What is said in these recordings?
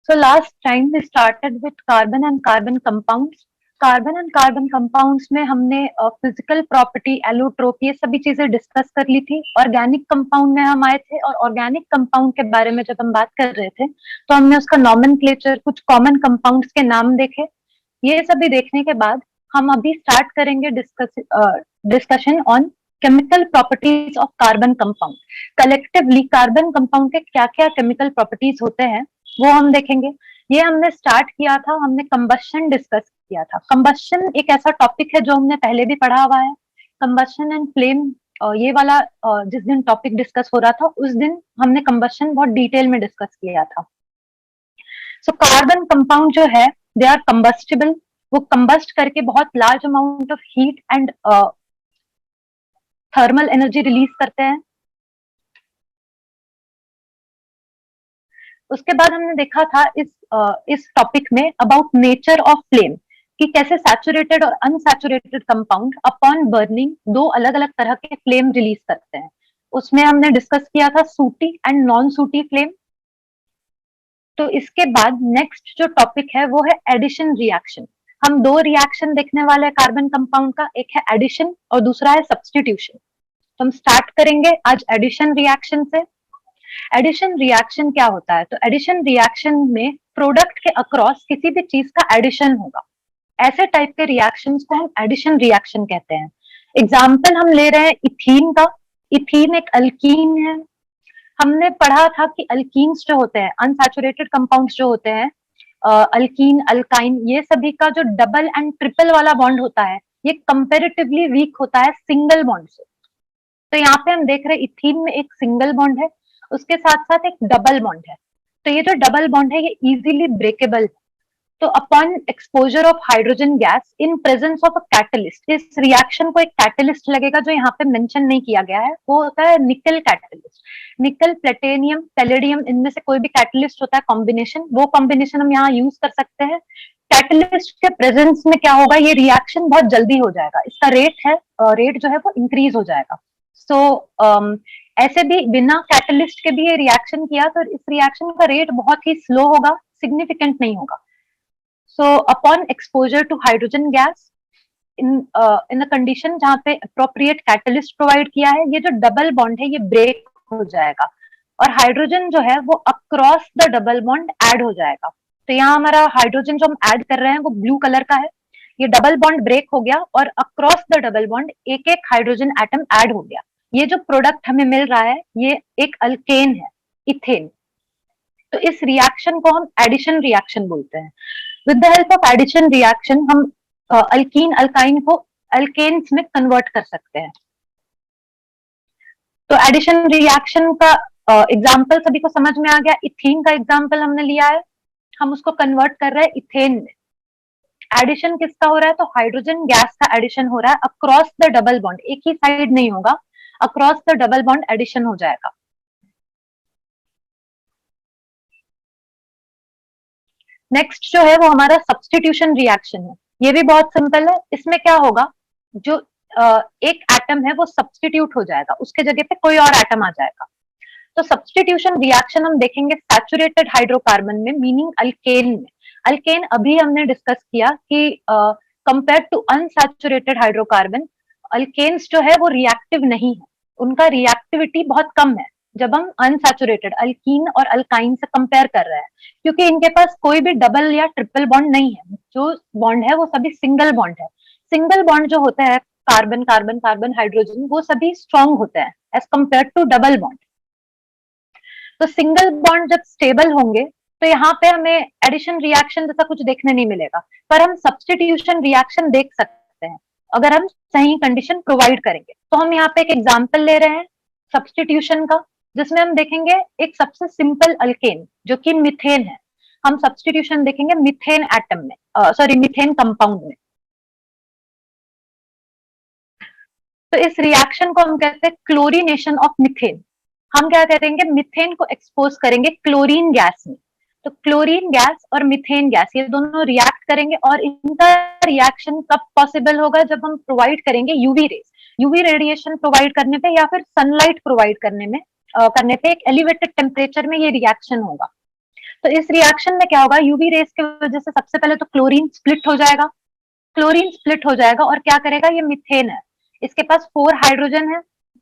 So last time we started with carbon and carbon compounds. Carbon and carbon compounds में हमने physical property, allotrope, ये सभी चीजें discuss कर ली थी। ऑर्गेनिक कंपाउंड में हम आए थे और ऑर्गेनिक कंपाउंड के बारे में जब हम बात कर रहे थे तो हमने उसका नॉमेनक्लेचर, कुछ कॉमन कंपाउंड्स के नाम देखे। ये सभी देखने के बाद हम अभी स्टार्ट करेंगे discussion on chemical properties of carbon compound. Collectively carbon compound के क्या क्या केमिकल प्रॉपर्टीज होते हैं वो हम देखेंगे। ये हमने स्टार्ट किया था, हमने कंबशन डिस्कस किया था। कंबशन एक ऐसा टॉपिक है जो हमने पहले भी पढ़ा हुआ है। कंबशन एंड फ्लेम, ये वाला जिस दिन टॉपिक डिस्कस हो रहा था उस दिन हमने कंबशन बहुत डिटेल में डिस्कस किया था। सो कार्बन कंपाउंड जो है दे आर कंबस्टिबल, वो कंबस्ट करके बहुत large amount of heat and thermal energy release करते हैं। उसके बाद हमने देखा था इस टॉपिक में अबाउट नेचर ऑफ फ्लेम, कि कैसे सैचुरेटेड और अनसैचुरेटेड कंपाउंड अपॉन बर्निंग दो अलग अलग तरह के फ्लेम रिलीज करते हैं। उसमें हमने डिस्कस किया था सूटी एंड नॉन सूटी फ्लेम। तो इसके बाद नेक्स्ट जो टॉपिक है वो है एडिशन रिएक्शन। हम दो रिएक्शन देखने वाले हैं कार्बन कंपाउंड का, एक है एडिशन और दूसरा है सब्स्टिट्यूशन। तो हम स्टार्ट करेंगे आज एडिशन रिएक्शन से। एडिशन रिएक्शन क्या होता है? तो एडिशन रिएक्शन में प्रोडक्ट के अक्रॉस किसी भी चीज का एडिशन होगा। ऐसे टाइप के रिएक्शंस को हम एडिशन रिएक्शन कहते हैं। एग्जाम्पल हम ले रहे हैं इथीन का। इथीन एक अल्कीन है। हमने पढ़ा था कि अल्कीन्स जो होते हैं, अनसैचुरेटेड कंपाउंड्स जो होते हैं, अल्कीन, अल्काइन, ये सभी का जो डबल एंड ट्रिपल वाला बॉन्ड होता है ये कंपेरेटिवली वीक होता है सिंगल बॉन्ड से। तो यहाँ पे हम देख रहे हैं इथीन में एक सिंगल बॉन्ड है, उसके साथ साथ एक डबल बॉन्ड है। तो ये जो डबल बॉन्ड है ये इजीली ब्रेकेबल है। तो upon exposure of hydrogen gas in presence of a catalyst, इस रिएक्शन को एक कैटलिस्ट लगेगा जो यहाँ पे मेंशन नहीं किया गया है, वो होता है निकल कैटलिस्ट। निकल, प्लेटिनियम, पैलेडियम, इनमें से कोई भी कैटलिस्ट होता है कॉम्बिनेशन, वो कॉम्बिनेशन हम यहाँ यूज कर सकते हैं। कैटलिस्ट के प्रेजेंस में क्या होगा, ये रिएक्शन बहुत जल्दी हो जाएगा, इसका रेट जो है वो इंक्रीज हो जाएगा। सो ऐसे भी बिना कैटलिस्ट के भी ये रिएक्शन किया तो इस रिएक्शन का रेट बहुत ही स्लो होगा, सिग्निफिकेंट नहीं होगा। So upon exposure to hydrogen gas in a condition जहां पे अप्रोप्रिएट कैटलिस्ट प्रोवाइड किया है, ये जो डबल बॉन्ड है ये ब्रेक हो जाएगा और हाइड्रोजन जो है वो across the double bond add हो जाएगा। तो यहाँ हमारा हाइड्रोजन जो हम ऐड कर रहे हैं वो ब्लू कलर का है। ये डबल बॉन्ड ब्रेक हो गया और अक्रॉस द डबल बॉन्ड एक एक हाइड्रोजन एटम ऐड हो गया। ये जो प्रोडक्ट हमें मिल रहा है ये एक अल्केन है, इथेन। तो इस रिएक्शन को हम एडिशन रिएक्शन बोलते हैं। With the help of addition reaction हम अल्कीन, अल्काइन को अल्केन्स में कन्वर्ट कर सकते हैं। तो एडिशन रिएक्शन का एग्जाम्पल सभी को समझ में आ गया। इथीन का एग्जाम्पल हमने लिया है, हम उसको कन्वर्ट कर रहे हैं इथेन में। एडिशन किसका हो रहा है? तो हाइड्रोजन गैस का एडिशन हो रहा है अक्रॉस द डबल बॉन्ड, एक ही साइड नहीं होगा, across the double bond addition हो जाएगा। नेक्स्ट जो है वो हमारा सब्स्टिट्यूशन रिएक्शन है। ये भी बहुत सिंपल है। इसमें क्या होगा, जो एक एटम है वो सब्स्टिट्यूट हो जाएगा, उसके जगह पे कोई और एटम आ जाएगा। तो सब्स्टिट्यूशन रिएक्शन हम देखेंगे सैचुरेटेड हाइड्रोकार्बन में, मीनिंग अल्केन में। अल्केन अभी हमने डिस्कस किया कि compare to unsaturated hydrocarbon, alkanes जो है वो रिएक्टिव नहीं है, उनका रिएक्टिविटी बहुत कम है जब हम अनसैचुरेटेड अल्कीन और अल्काइन से कंपेयर कर रहे हैं, क्योंकि इनके पास कोई भी डबल या ट्रिपल बॉन्ड नहीं है। जो बॉन्ड है वो सभी सिंगल बॉन्ड है। सिंगल बॉन्ड जो होता है कार्बन कार्बन कार्बन हाइड्रोजन, वो सभी स्ट्रॉन्ग होते हैं as compare to double bond. तो सिंगल बॉन्ड जब स्टेबल होंगे तो यहाँ पे हमें एडिशन रिएक्शन जैसा कुछ देखने नहीं मिलेगा, पर हम सब्स्टिट्यूशन रिएक्शन देख सकते हैं अगर हम सही कंडीशन प्रोवाइड करेंगे। तो हम यहाँ पे एक एग्जांपल ले रहे हैं सब्स्टिट्यूशन का, जिसमें हम देखेंगे एक सबसे सिंपल अल्केन जो कि मिथेन है। हम सब्स्टिट्यूशन देखेंगे मिथेन एटम में, मिथेन कंपाउंड में। तो इस रिएक्शन को हम कहते हैं क्लोरीनेशन ऑफ मिथेन। हम क्या करेंगे, मिथेन को एक्सपोज करेंगे क्लोरीन गैस में। तो क्लोरीन गैस और मिथेन गैस ये दोनों रिएक्ट करेंगे और इनका रिएक्शन कब पॉसिबल होगा, जब हम प्रोवाइड करेंगे UV rays, UV radiation provide करने पे या फिर सनलाइट प्रोवाइड करने पे एक एलिवेटेड टेम्परेचर में ये रिएक्शन होगा। तो इस रिएक्शन में क्या होगा, यूवी रेस की वजह से सबसे पहले तो क्लोरीन स्प्लिट हो जाएगा, क्लोरीन स्प्लिट हो जाएगा और क्या करेगा, ये मीथेन है, इसके पास 4 हाइड्रोजन है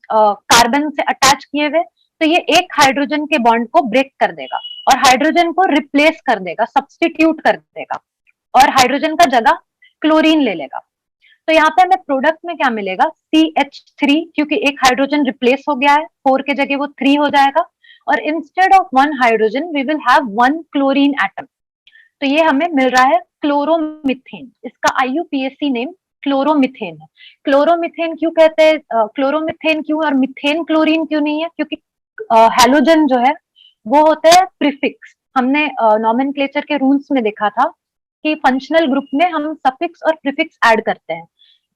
कार्बन से अटैच किए हुए, तो ये एक हाइड्रोजन के बॉन्ड को ब्रेक कर देगा और हाइड्रोजन को रिप्लेस कर देगा, सब्सटीट्यूट कर देगा और हाइड्रोजन का जगह क्लोरीन ले लेगा। तो यहाँ पे हमें प्रोडक्ट में क्या मिलेगा, CH3, क्योंकि एक हाइड्रोजन रिप्लेस हो गया है, 4 के जगह वो 3 हो जाएगा और instead of 1 hydrogen we will have 1 chlorine atom. तो ये हमें मिल रहा है क्लोरोमिथेन, इसका IUPAC नेम क्लोरोमिथेन है। क्लोरोमिथेन क्यों कहते हैं, क्लोरोमिथेन क्यों और मिथेन क्लोरीन क्यों नहीं है, क्योंकि हैलोजन जो है वो होते हैं प्रीफिक्स। हमने नॉमेनक्लेचर के रूल्स में देखा था कि फंक्शनल ग्रुप में हम सफिक्स और प्रीफिक्स ऐड करते हैं,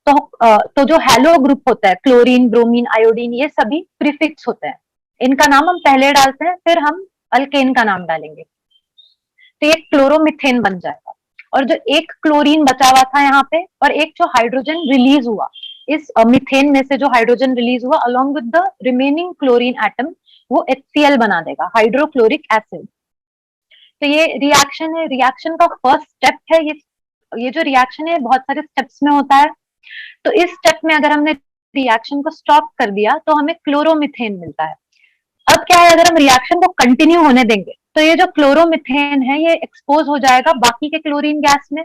तो जो हैलो ग्रुप होता है, क्लोरीन, ब्रोमीन, आयोडीन, ये सभी प्रीफिक्स होते हैं, इनका नाम हम पहले डालते हैं, फिर हम अल्केन का नाम डालेंगे, तो ये क्लोरोमिथेन बन जाएगा। और जो एक क्लोरीन बचा हुआ था यहाँ पे और एक जो हाइड्रोजन रिलीज हुआ, इस मिथेन में से जो हाइड्रोजन रिलीज हुआ along with the remaining chlorine atom, वो HCl बना देगा, हाइड्रोक्लोरिक एसिड। तो ये रिएक्शन है, रिएक्शन का फर्स्ट स्टेप है ये जो रिएक्शन है बहुत सारे स्टेप्स में होता है। तो इस स्टेप में अगर हमने रिएक्शन को स्टॉप कर दिया तो हमें क्लोरोमिथेन मिलता है। अब क्या है, अगर हम रिएक्शन को कंटिन्यू होने देंगे तो ये जो क्लोरोमिथेन है ये एक्सपोज हो जाएगा बाकी के क्लोरीन गैस में।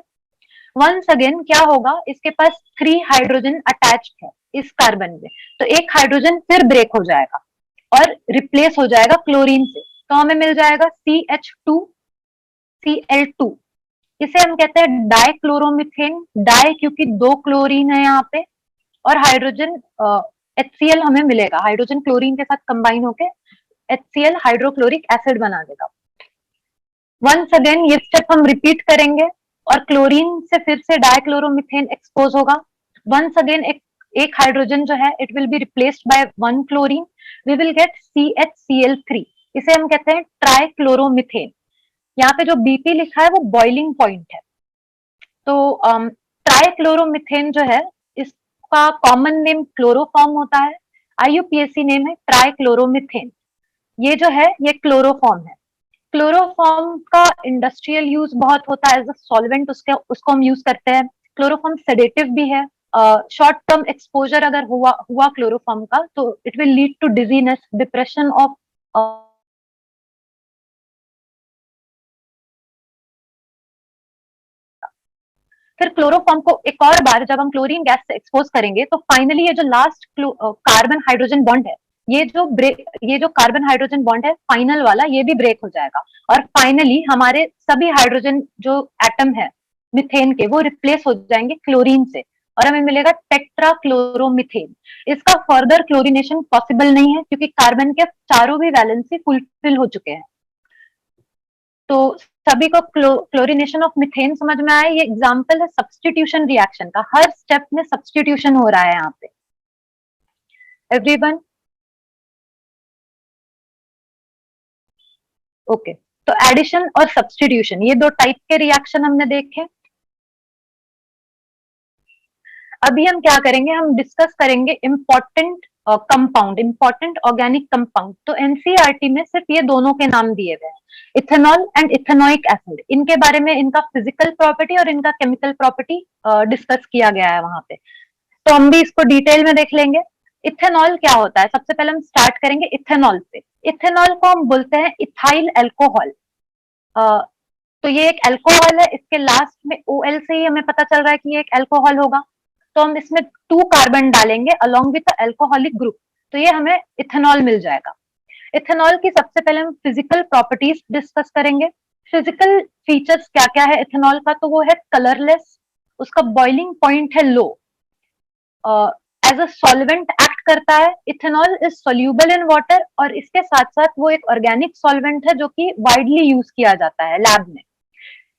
वंस अगेन क्या होगा, इसके पास 3 हाइड्रोजन अटैच्ड है इस कार्बन में, तो एक हाइड्रोजन फिर ब्रेक हो जाएगा और रिप्लेस हो जाएगा क्लोरीन से, तो हमें मिल जाएगा CH2Cl2। इसे हम कहते हैं डाइक्लोरोमिथेन, डाई क्योंकि 2 क्लोरीन है यहाँ पे और हाइड्रोजन HCl हमें मिलेगा, हाइड्रोजन क्लोरीन के साथ कंबाइन होके HCl हाइड्रोक्लोरिक एसिड बना देगा। वंस अगेन ये स्टेप हम रिपीट करेंगे और क्लोरीन से फिर से डाइक्लोरोमिथेन एक्सपोज होगा। वंस अगेन एक हाइड्रोजन जो है it will be replaced by 1 chlorine, we will get CHCl3, इसे हम कहते हैं ट्राइक्लोरोमिथेन। यहाँ पे जो BP लिखा है वो बॉइलिंग पॉइंट है। तो ट्राइक्लोरोमिथेन जो है इसका कॉमन नेम क्लोरोफॉर्म होता है, IUPAC नेम है ट्राइक्लोरोमिथेन। ये जो है ये क्लोरोफॉर्म है। क्लोरोफॉर्म का इंडस्ट्रियल यूज बहुत होता है एज अ सॉल्वेंट, उसको हम यूज करते हैं। क्लोरोफॉर्म सेडेटिव भी है। शॉर्ट टर्म एक्सपोजर अगर हुआ क्लोरोफॉर्म का तो it will lead to dizziness, depression of फिर क्लोरोफॉर्म को एक और बार जब हम क्लोरीन गैस से एक्सपोज करेंगे तो फाइनली ये जो लास्ट कार्बन हाइड्रोजन बॉन्ड है, ये जो कार्बन हाइड्रोजन बॉन्ड है फाइनल वाला, ये भी ब्रेक हो जाएगा और फाइनली हमारे सभी हाइड्रोजन जो एटम है मिथेन के वो रिप्लेस हो जाएंगे क्लोरीन से और हमें मिलेगा टेट्रा क्लोरोमिथेन। इसका फर्दर क्लोरीनेशन पॉसिबल नहीं है क्योंकि कार्बन के चारों भी वैलेंसी फुलफिल हो चुके हैं। तो सभी को क्लोरीनेशन ऑफ मिथेन समझ में आया। ये एग्जांपल है सब्स्टिट्यूशन रिएक्शन का, हर स्टेप में सब्स्टिट्यूशन हो रहा है यहाँ पे। Everyone okay. तो एडिशन और सब्स्टिट्यूशन ये 2 टाइप के रिएक्शन हमने देखे। अभी हम क्या करेंगे, हम डिस्कस करेंगे important compound, important organic compound. तो एनसीईआरटी में सिर्फ ये दोनों के नाम दिए हुए हैं, इथेनॉल एंड इथेनोइक एसिड। इनके बारे में, इनका फिजिकल प्रॉपर्टी और इनका केमिकल प्रॉपर्टी डिस्कस किया गया है वहां पे, तो हम भी इसको डिटेल में देख लेंगे। इथेनॉल क्या होता है, सबसे पहले हम स्टार्ट करेंगे इथेनॉल से। इथेनॉल को हम बोलते हैं इथाइल एल्कोहल। तो ये एक एल्कोहल है, इसके लास्ट में OL से ही हमें पता चल रहा है कि ये एक एल्कोहल होगा, तो हम इसमें 2 कार्बन डालेंगे अलोंग विद एल्कोहलिक ग्रुप, तो ये हमें इथेनॉल मिल जाएगा। इथेनॉल की सबसे पहले हम फिजिकल प्रॉपर्टीज डिस्कस करेंगे। फिजिकल फीचर्स क्या क्या है इथेनॉल का, तो वो है कलरलेस, उसका बॉइलिंग पॉइंट है लो, एज अ सॉल्वेंट एक्ट करता है। Ethanol is soluble in water और इसके साथ साथ वो एक ऑर्गेनिक सॉल्वेंट है जो कि वाइडली यूज किया जाता है लैब में।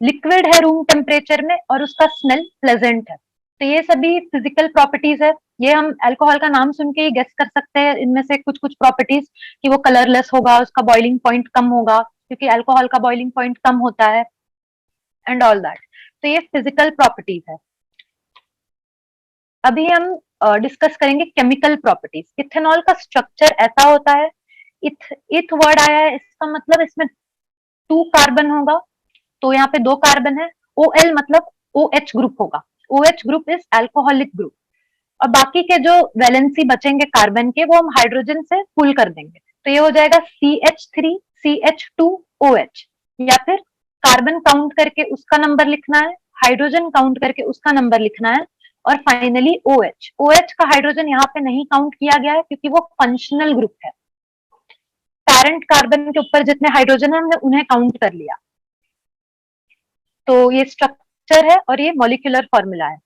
लिक्विड है रूम टेम्परेचर में और उसका स्मेल प्लेजेंट है। तो ये सभी फिजिकल प्रॉपर्टीज है। ये हम अल्कोहल का नाम सुन के ही गेस कर सकते हैं इनमें से कुछ कुछ प्रॉपर्टीज, कि वो कलरलेस होगा, उसका बॉइलिंग पॉइंट कम होगा क्योंकि अल्कोहल का बॉइलिंग पॉइंट कम होता है, एंड ऑल दैट। तो ये फिजिकल प्रॉपर्टीज है। अभी हम डिस्कस करेंगे केमिकल प्रॉपर्टीज। इथेनॉल का स्ट्रक्चर ऐसा होता है, इथ वर्ड आया है, इसका मतलब इसमें 2 कार्बन होगा, तो यहाँ पे 2 कार्बन है। OL मतलब OH ग्रुप होगा, OH group is alcoholic group. और बाकी के जो वैलेंसी बचेंगे कार्बन के, वो हम हाइड्रोजन से फुल कर देंगे, तो ये हो जाएगा CH3 CH2 OH। या फिर कार्बन काउंट करके उसका नंबर लिखना है, हाइड्रोजन काउंट करके उसका नंबर लिखना है, और फाइनली OH। OH का हाइड्रोजन यहाँ पे नहीं काउंट किया गया है क्योंकि वो फंक्शनल ग्रुप है। पैरेंट कार्बन के ऊपर जितने हाइड्रोजन है हमने उन्हें काउंट कर लिया। तो ये स्ट्रक्चर है और ये मॉलिक्यूलर फॉर्मूला है।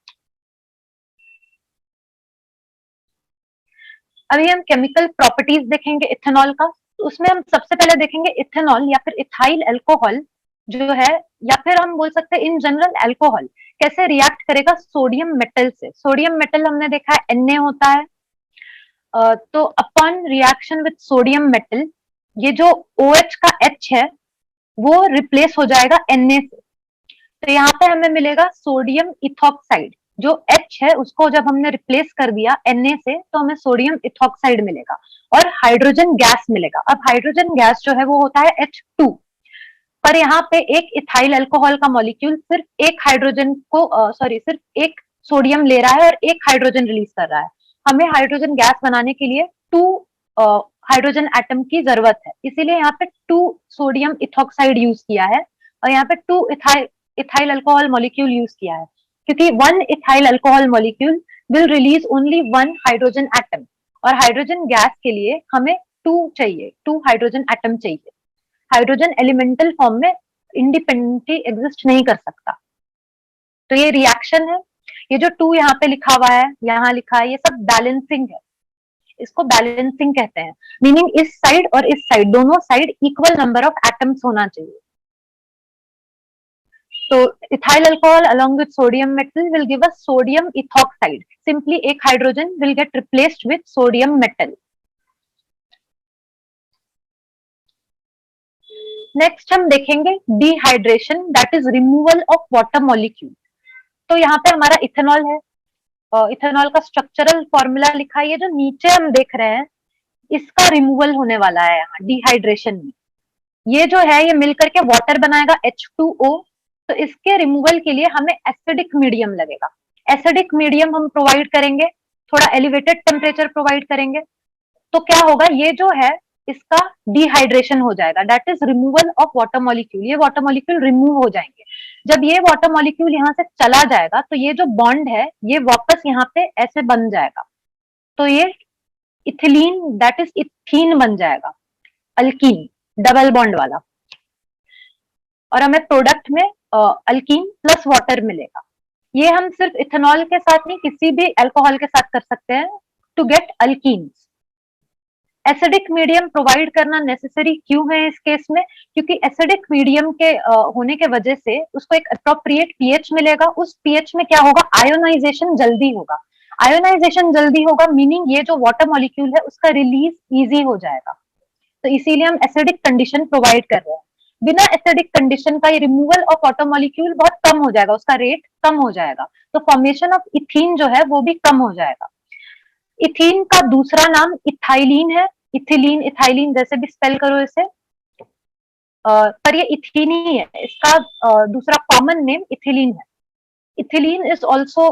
अभी हम केमिकल प्रॉपर्टीज देखेंगे इथेनॉल का। तो उसमें हम सबसे पहले देखेंगे इथेनॉल या फिर इथाइल अल्कोहल जो है, या फिर हम बोल सकते हैं इन जनरल अल्कोहल कैसे रिएक्ट करेगा सोडियम मेटल से। सोडियम मेटल हमने देखा है Na होता है। तो upon reaction with sodium metal, ये जो OH का H है वो रिप्लेस हो जाएगा Na से। तो यहाँ पे हमें मिलेगा सोडियम इथॉक्साइड। जो H है उसको जब हमने रिप्लेस कर दिया Na से, तो हमें सोडियम इथॉक्साइड मिलेगा और हाइड्रोजन गैस मिलेगा। अब हाइड्रोजन गैस जो है वो होता है H2, पर यहाँ पे एक इथाइल अल्कोहल का मॉलिक्यूल सिर्फ एक हाइड्रोजन को सिर्फ एक सोडियम ले रहा है और एक हाइड्रोजन रिलीज कर रहा है। हमें हाइड्रोजन गैस बनाने के लिए 2 हाइड्रोजन एटम की जरूरत है, इसीलिए यहाँ पे 2 सोडियम इथॉक्साइड यूज किया है और यहाँ पे 2 इथाइल अल्कोहल मॉलिक्यूल यूज किया है, क्योंकि 1 ethyl alcohol molecule will release only 1 hydrogen atom, और हाइड्रोजन गैस के लिए हमें 2 चाहिए, 2 हाइड्रोजन एटम चाहिए। हाइड्रोजन एलिमेंटल फॉर्म में इंडिपेंडेंटली एग्जिस्ट नहीं कर सकता। तो ये रिएक्शन है। ये जो 2 यहाँ पे लिखा हुआ है, यहाँ लिखा है, ये सब बैलेंसिंग है। इसको बैलेंसिंग कहते हैं, मीनिंग इस साइड और इस साइड दोनों side equal number of atoms होना चाहिए। तो ethyl alcohol along with sodium metal will give us sodium ethoxide. Simply एक hydrogen will get replaced with sodium metal. Next हम देखेंगे dehydration, that is removal of water molecule. तो यहाँ पे हमारा इथेनॉल है, इथेनॉल का स्ट्रक्चरल फॉर्मूला लिखा है, ये जो नीचे हम देख रहे हैं इसका रिमूवल होने वाला है यहाँ डिहाइड्रेशन में। ये जो है ये मिलकर के वाटर बनाएगा H2O। तो इसके रिमूवल के लिए हमें एसिडिक मीडियम लगेगा। एसिडिक मीडियम हम प्रोवाइड करेंगे, थोड़ा एलिवेटेड टेम्परेचर प्रोवाइड करेंगे, तो क्या होगा, ये जो है इसका डिहाइड्रेशन हो जाएगा, that is removal of water molecule. ये वाटर मॉलिक्यूल रिमूव हो जाएंगे। जब ये वाटर मॉलिक्यूल यहाँ से चला जाएगा तो ये जो बॉन्ड है ये वापस यहाँ पे ऐसे बन जाएगा, तो ये इथिलीन दैट इज इथीन बन जाएगा, अल्कीन डबल बॉन्ड वाला, और हमें प्रोडक्ट में अल्कीन प्लस वाटर मिलेगा। ये हम सिर्फ इथेनॉल के साथ नहीं किसी भी अल्कोहल के साथ कर सकते हैं to get alkenes. Acidic medium provide करना नेसेसरी क्यों है इस केस में, क्योंकि एसिडिक मीडियम के होने के वजह से उसको एक अप्रोप्रिएट पीएच मिलेगा। उस पीएच में क्या होगा, आयोनाइजेशन जल्दी होगा। आयोनाइजेशन जल्दी होगा मीनिंग ये जो वाटर मॉलिक्यूल है उसका रिलीज इजी हो जाएगा। तो इसीलिए हम एसिडिक कंडीशन प्रोवाइड कर रहे हैं। बिना एसिडिक कंडीशन का ये रिमूवल ऑफ वाटर मॉलिक्यूल बहुत कम हो जाएगा, उसका रेट कम हो जाएगा, तो फॉर्मेशन ऑफ इथीन जो है वो भी कम हो जाएगा। इथीन का दूसरा नाम इथाइलिन है, इथिलीन इथाइलिन जैसे भी स्पेल करो इसे, पर ये इथीन ही है। इसका दूसरा कॉमन नेम इथिलीन है। Ethylene is also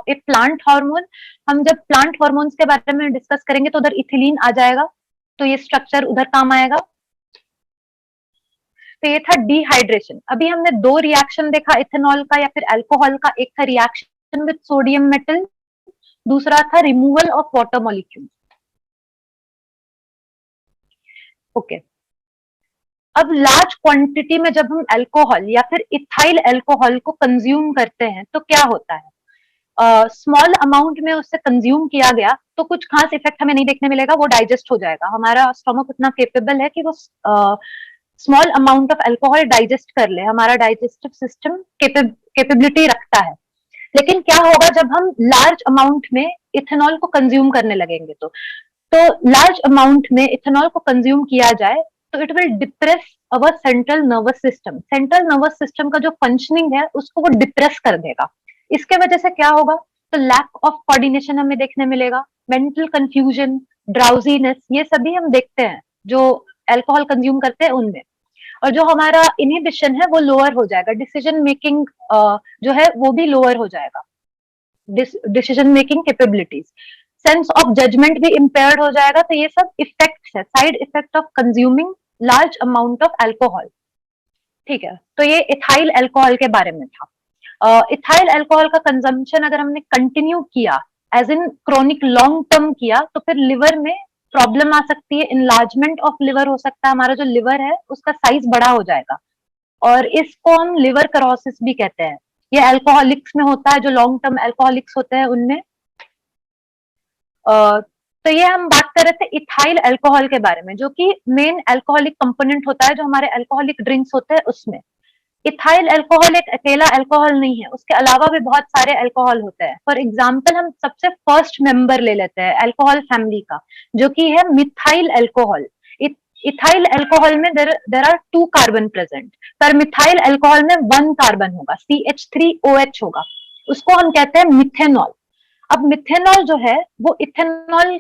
a plant hormone. हम जब प्लांट हार्मोन्स के बारे में डिस्कस करेंगे तो उधर इथिलीन आ जाएगा, तो ये स्ट्रक्चर उधर काम आएगा। तो ये था डिहाइड्रेशन। अभी हमने 2 रिएक्शन देखा इथेनॉल का या फिर अल्कोहल का, एक था रिएक्शन विद सोडियम मेटल, दूसरा था removal of water molecule. Okay, अब लार्ज क्वांटिटी में जब हम अल्कोहल या फिर इथाइल अल्कोहल को कंज्यूम करते हैं तो क्या होता है, स्मॉल अमाउंट में उससे कंज्यूम किया गया तो कुछ खास इफेक्ट हमें नहीं देखने मिलेगा, वो डाइजेस्ट हो जाएगा। हमारा स्टोमक उतना केपेबल है कि वो small amount of alcohol digest कर ले, हमारा डाइजेस्टिव सिस्टम केपेबिलिटी रखता है। लेकिन क्या होगा जब हम लार्ज अमाउंट में इथेनॉल को कंज्यूम करने लगेंगे, तो लार्ज अमाउंट में इथेनॉल को कंज्यूम किया जाए तो it will depress our central nervous system. Central nervous system का जो फंक्शनिंग है उसको वो डिप्रेस कर देगा। इसके वजह से क्या होगा, तो लैक ऑफ कोऑर्डिनेशन हमें देखने मिलेगा, मेंटल कंफ्यूजन, ड्राउजीनेस, ये सभी हम देखते हैं जो अल्कोहल कंज्यूम करते हैं उनमें। और जो हमारा इनहिबिशन है वो लोअर हो जाएगा, डिसीजन मेकिंग जो है वो भी लोअर हो जाएगा, decision making capabilities, sense of judgement भी इम्पेयर्ड हो जाएगा। तो ये सब इफेक्ट्स है, side effect of consuming large amount of alcohol. ठीक है, तो ये इथाइल अल्कोहल के बारे में था। इथाइल अल्कोहल का कंजम्पशन अगर हमने कंटिन्यू किया, as in chronic long term किया, तो फिर लिवर में प्रॉब्लम आ सकती है, इनलार्जमेंट ऑफ लिवर हो सकता है, हमारा जो लिवर है उसका साइज बड़ा हो जाएगा, और इसको हम लिवर क्रोसिस भी कहते हैं। ये अल्कोहलिक्स में होता है, जो लॉन्ग टर्म अल्कोहलिक्स होते हैं उनमें। तो ये हम बात कर रहे थे इथाइल अल्कोहल के बारे में, जो कि मेन अल्कोहलिक कंपोनेंट होता है जो हमारे अल्कोहलिक ड्रिंक्स होते हैं उसमें। इथाइल अल्कोहल एक अकेला अल्कोहल नहीं है, उसके अलावा भी बहुत सारे अल्कोहल होते हैं। फॉर एग्जाम्पल हम सबसे फर्स्ट मेंबर ले लेते हैं अल्कोहल फैमिली का, जो कि है मिथाइल अल्कोहल। इथाइल अल्कोहल में देर आर 2 कार्बन प्रेजेंट, पर मिथाइल अल्कोहल में 1 कार्बन होगा, CH3OH होगा, उसको हम कहते हैं मिथेनॉल। अब मिथेनॉल जो है वो इथेनॉल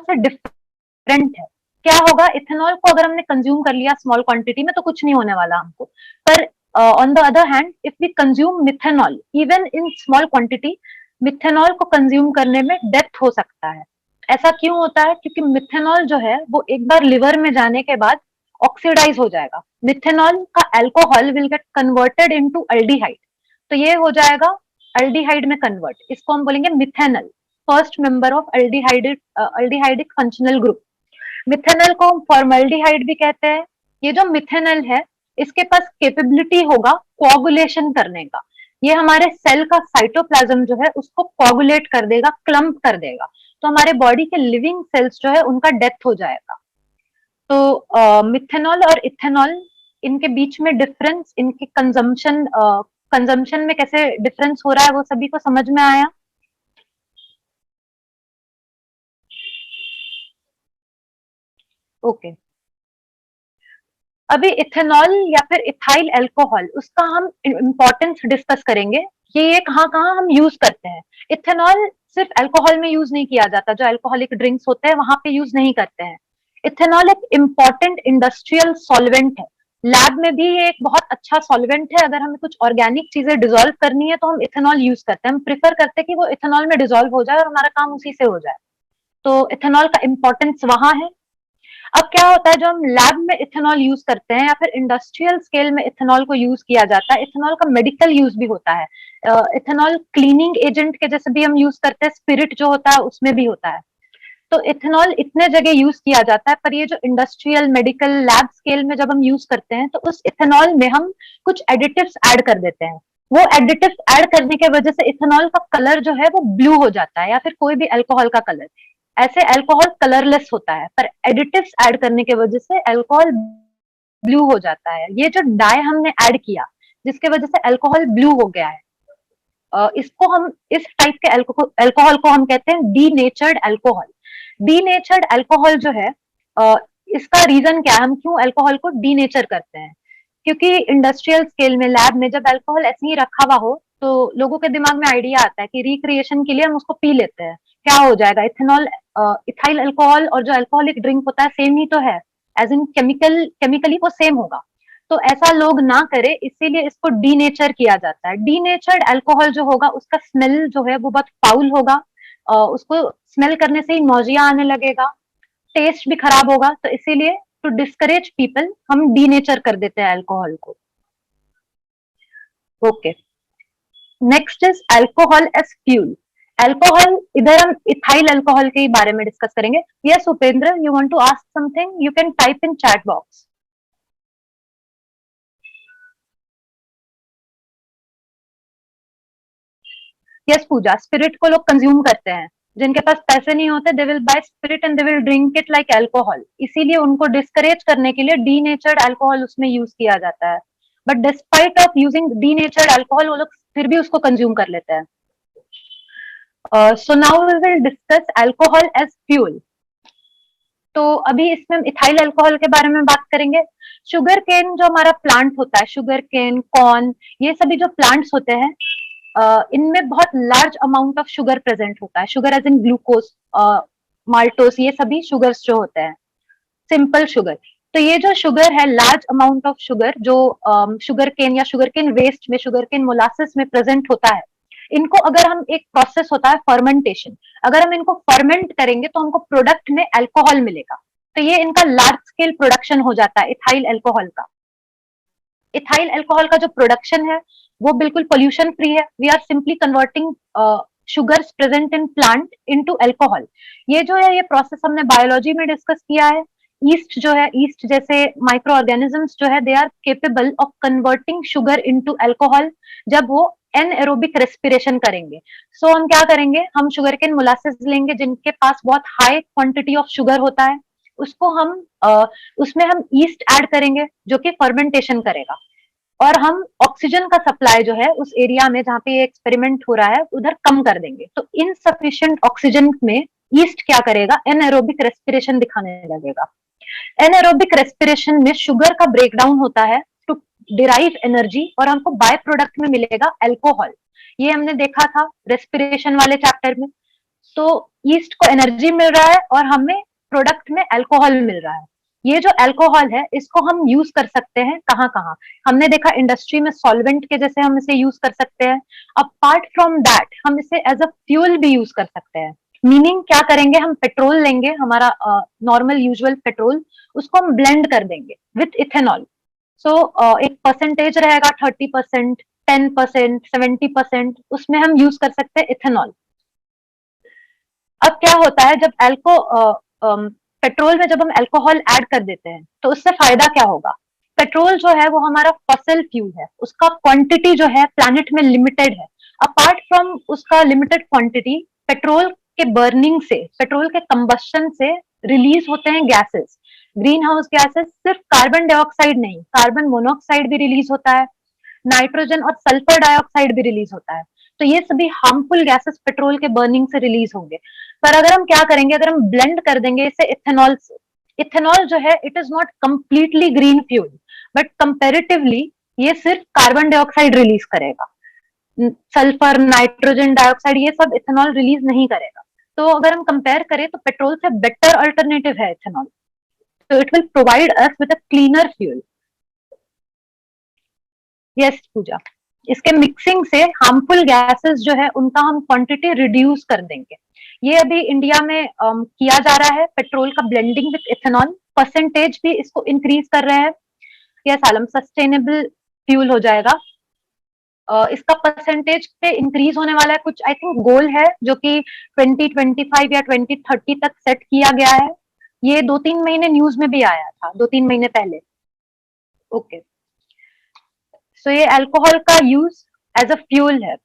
से डिफरेंट है। क्या होगा, इथेनॉल को अगर हमने कंज्यूम कर लिया स्मॉल क्वांटिटी में तो कुछ नहीं होने वाला हमको, पर on the other hand if we consume methanol even in small quantity, methanol को कंज्यूम करने में डेथ हो सकता है। ऐसा क्यों होता है, क्योंकि मिथेनॉल जो है वो एक बार लिवर में जाने के बाद ऑक्सीडाइज हो जाएगा। मिथेनॉल का alcohol will get converted into aldehyde, तो ये हो जाएगा अल्डिहाइड में कन्वर्ट, इसको हम बोलेंगे methanol, first member of aldehydic functional group. Methanol को हम फॉर्मल्डिहाइड भी कहते हैं। ये जो मिथेनॉल है इसके पास कैपेबिलिटी होगा कोआगुलेशन करने का, ये हमारे सेल का साइटोप्लाज्म जो है उसको कोआगुलेट कर देगा, क्लम्प कर देगा, तो हमारे बॉडी के लिविंग सेल्स जो है उनका डेथ हो जाएगा। तो मिथेनॉल और इथेनॉल, इनके बीच में डिफरेंस, इनके कंजम्पशन में कैसे डिफरेंस हो रहा है वो सभी को समझ में आया? ओके अभी इथेनॉल या फिर इथाइल अल्कोहल, उसका हम इम्पोर्टेंस डिस्कस करेंगे। ये कहाँ कहाँ हम यूज करते हैं। इथेनॉल सिर्फ अल्कोहल में यूज नहीं किया जाता, जो अल्कोहलिक ड्रिंक्स होते हैं वहां पे यूज नहीं करते हैं। इथेनॉल एक इम्पॉर्टेंट इंडस्ट्रियल सॉल्वेंट है, लैब में भी ये एक बहुत अच्छा सॉल्वेंट है। अगर हमें कुछ ऑर्गेनिक चीजें डिजोल्व करनी है तो हम इथेनॉल यूज करते हैं, हम प्रिफर करते हैं कि वो इथेनॉल में डिजोल्व हो जाए और हमारा काम उसी से हो जाए। तो इथेनॉल का इम्पोर्टेंस वहां है। अब क्या होता है, जो हम लैब में इथेनॉल यूज करते हैं या फिर इंडस्ट्रियल स्केल में इथेनॉल को यूज किया जाता है, इथेनॉल का मेडिकल यूज भी होता है। इथेनॉल क्लीनिंग एजेंट के जैसे भी हम यूज करते हैं, स्पिरिट जो होता है उसमें भी होता है। तो इथेनॉल इतने जगह यूज किया जाता है, पर ये जो इंडस्ट्रियल मेडिकल लैब स्केल में जब हम यूज करते हैं तो उस इथेनॉल में हम कुछ एडिटिव्स ऐड कर देते हैं। वो एडिटिव्स ऐड करने की वजह से इथेनॉल का कलर जो है वो ब्लू हो जाता है, या फिर कोई भी अल्कोहल का कलर। ऐसे अल्कोहल कलरलेस होता है, पर एडिटिव्स ऐड करने की वजह से अल्कोहल ब्लू हो जाता है। ये जो डाई हमने ऐड किया जिसके वजह से अल्कोहल ब्लू हो गया है, इसको हम, इस टाइप के अल्कोहल को हम कहते हैं डीनेचर्ड अल्कोहल। डीनेचर्ड अल्कोहल जो है, इसका रीजन क्या है, हम क्यों अल्कोहल को डीनेचर करते हैं? क्योंकि इंडस्ट्रियल स्केल में लैब में जब अल्कोहल ऐसे ही रखा हुआ हो तो लोगों के दिमाग में आइडिया आता है कि रिक्रिएशन के लिए हम उसको पी लेते हैं, क्या हो जाएगा, इथेनॉल, इथाइल अल्कोहल और जो अल्कोहलिक ड्रिंक होता है सेम ही तो है, एज इन केमिकली वो सेम होगा। तो ऐसा लोग ना करे, इसीलिए इसको डीनेचर किया जाता है। डीनेचर्ड अल्कोहल जो होगा उसका स्मेल जो है वो बहुत फाउल होगा, उसको स्मेल करने से ही नोजिया आने लगेगा, टेस्ट भी खराब होगा। तो इसीलिए टू डिस्करेज पीपल हम डीनेचर कर देते हैं अल्कोहल को। Okay, next is alcohol as fuel. Alcohol, इधर हम इथाइल अल्कोहल के बारे में डिस्कस करेंगे। Yes Upendra, you want to ask something, you can type in chat box. Yes Pooja, spirit को लोग कंज्यूम करते हैं, जिनके पास पैसे नहीं होते they will buy spirit and they will drink it like alcohol, इसीलिए उनको डिस्करेज करने के लिए डीनेचर्ड अल्कोहल उसमें यूज किया जाता है। But despite of using denatured alcohol वो लोग फिर भी उसको कंज्यूम कर लेते हैं। So now we will discuss alcohol as fuel. तो अभी इसमें हम इथाइल अल्कोहल के बारे में बात करेंगे। शुगर केन जो हमारा प्लांट होता है, शुगर केन, कॉर्न, ये सभी जो प्लांट्स होते हैं, इनमें बहुत large amount of sugar present होता है। Sugar as in glucose, maltose, ये सभी शुगर्स जो होते हैं, सिंपल शुगर। तो ये जो शुगर है, लार्ज अमाउंट ऑफ शुगर जो शुगर केन या शुगर केन वेस्ट में, शुगर केन मोलासिस में प्रेजेंट होता है, इनको अगर हम, एक प्रोसेस होता है फर्मेंटेशन, अगर हम इनको फर्मेंट करेंगे तो हमको प्रोडक्ट में अल्कोहल मिलेगा। तो ये इनका लार्ज स्केल प्रोडक्शन हो जाता है इथाइल अल्कोहल का। इथाइल अल्कोहल का जो प्रोडक्शन है वो बिल्कुल पोल्यूशन फ्री है। We are simply converting sugars present in plant into alcohol. ये जो है, ये प्रोसेस हमने बायोलॉजी में डिस्कस किया है। ईस्ट जो है, ईस्ट जैसे माइक्रो ऑर्गेनिजम्स जो है, they are capable of converting sugar into alcohol जब वो एनएरोबिक रेस्पिरेशन करेंगे। सो हम क्या करेंगे, हम शुगर केन मोलासेस लेंगे जिनके पास बहुत हाई क्वांटिटी ऑफ शुगर होता है, उसको हम उसमें हम ईस्ट ऐड करेंगे जो कि फर्मेंटेशन करेगा, और हम ऑक्सीजन का सप्लाई जो है उस एरिया में जहाँ पे ये एक्सपेरिमेंट हो रहा है उधर कम कर देंगे। तो इनसफिशिएंट ऑक्सीजन में ईस्ट क्या करेगा, एनएरोबिक रेस्पिरेशन दिखाने लगेगा। एनएरोबिक रेस्पिरेशन में शुगर का ब्रेकडाउन होता है टू डिराइव एनर्जी, और हमको बाय प्रोडक्ट में मिलेगा अल्कोहल। ये हमने देखा था रेस्पिरेशन वाले चैप्टर में। तो ईस्ट को एनर्जी मिल रहा है और हमें प्रोडक्ट में अल्कोहल मिल रहा है। ये जो अल्कोहल है इसको हम यूज कर सकते हैं कहाँ कहाँ, हमने देखा इंडस्ट्री में सॉल्वेंट के जैसे हम इसे यूज कर सकते हैं। अपार्ट फ्रॉम दैट हम इसे एज अ फ्यूल भी यूज कर सकते हैं। मीनिंग क्या करेंगे, हम पेट्रोल लेंगे, हमारा नॉर्मल यूजुअल पेट्रोल, उसको हम ब्लेंड कर देंगे विथ इथेनॉल। सो एक परसेंटेज रहेगा 30%, 10%, 70%, उसमें हम यूज कर सकते हैं इथेनॉल। अब क्या होता है, जब पेट्रोल में जब हम अल्कोहल ऐड कर देते हैं तो उससे फायदा क्या होगा। पेट्रोल जो है वो हमारा फॉसिल फ्यूल है, उसका क्वांटिटी जो है प्लैनेट में लिमिटेड है। अपार्ट फ्रॉम उसका लिमिटेड क्वांटिटी, पेट्रोल के बर्निंग से, पेट्रोल के कंबस्शन से रिलीज होते हैं गैसेस, ग्रीन हाउस गैसेस। सिर्फ कार्बन डाइऑक्साइड नहीं, कार्बन मोनोऑक्साइड भी रिलीज होता है, नाइट्रोजन और सल्फर डाइऑक्साइड भी रिलीज होता है। तो ये सभी हार्मफुल गैसेस पेट्रोल के बर्निंग से रिलीज होंगे। पर अगर हम क्या करेंगे, अगर हम ब्लेंड कर देंगे इसे इथेनॉल से, इथेनॉल जो है it is not completely green fuel, but comparatively ये सिर्फ कार्बन डाइऑक्साइड रिलीज करेगा, सल्फर, नाइट्रोजन डाइऑक्साइड ये सब इथेनॉल रिलीज नहीं करेगा। तो अगर हम कंपेयर करें तो पेट्रोल से बेटर अल्टरनेटिव है इथेनॉल। तो it will provide us with a cleaner fuel. Yes Puja, इसके मिक्सिंग से हार्मफुल गैसेस जो है उनका हम क्वांटिटी रिड्यूस कर देंगे। ये अभी इंडिया में किया जा रहा है, पेट्रोल का ब्लेंडिंग विद इथेनॉल, परसेंटेज भी इसको इंक्रीज कर रहे हैं। यह सालम सस्टेनेबल फ्यूल हो जाएगा। इसका परसेंटेज पे इंक्रीज होने वाला है, कुछ आई थिंक गोल है जो कि 2025 या 2030 तक सेट किया गया है। ये 2-3 महीने न्यूज में भी आया था, 2-3 महीने पहले। ओके, सो ये अल्कोहल का यूज एज अ फ्यूल है।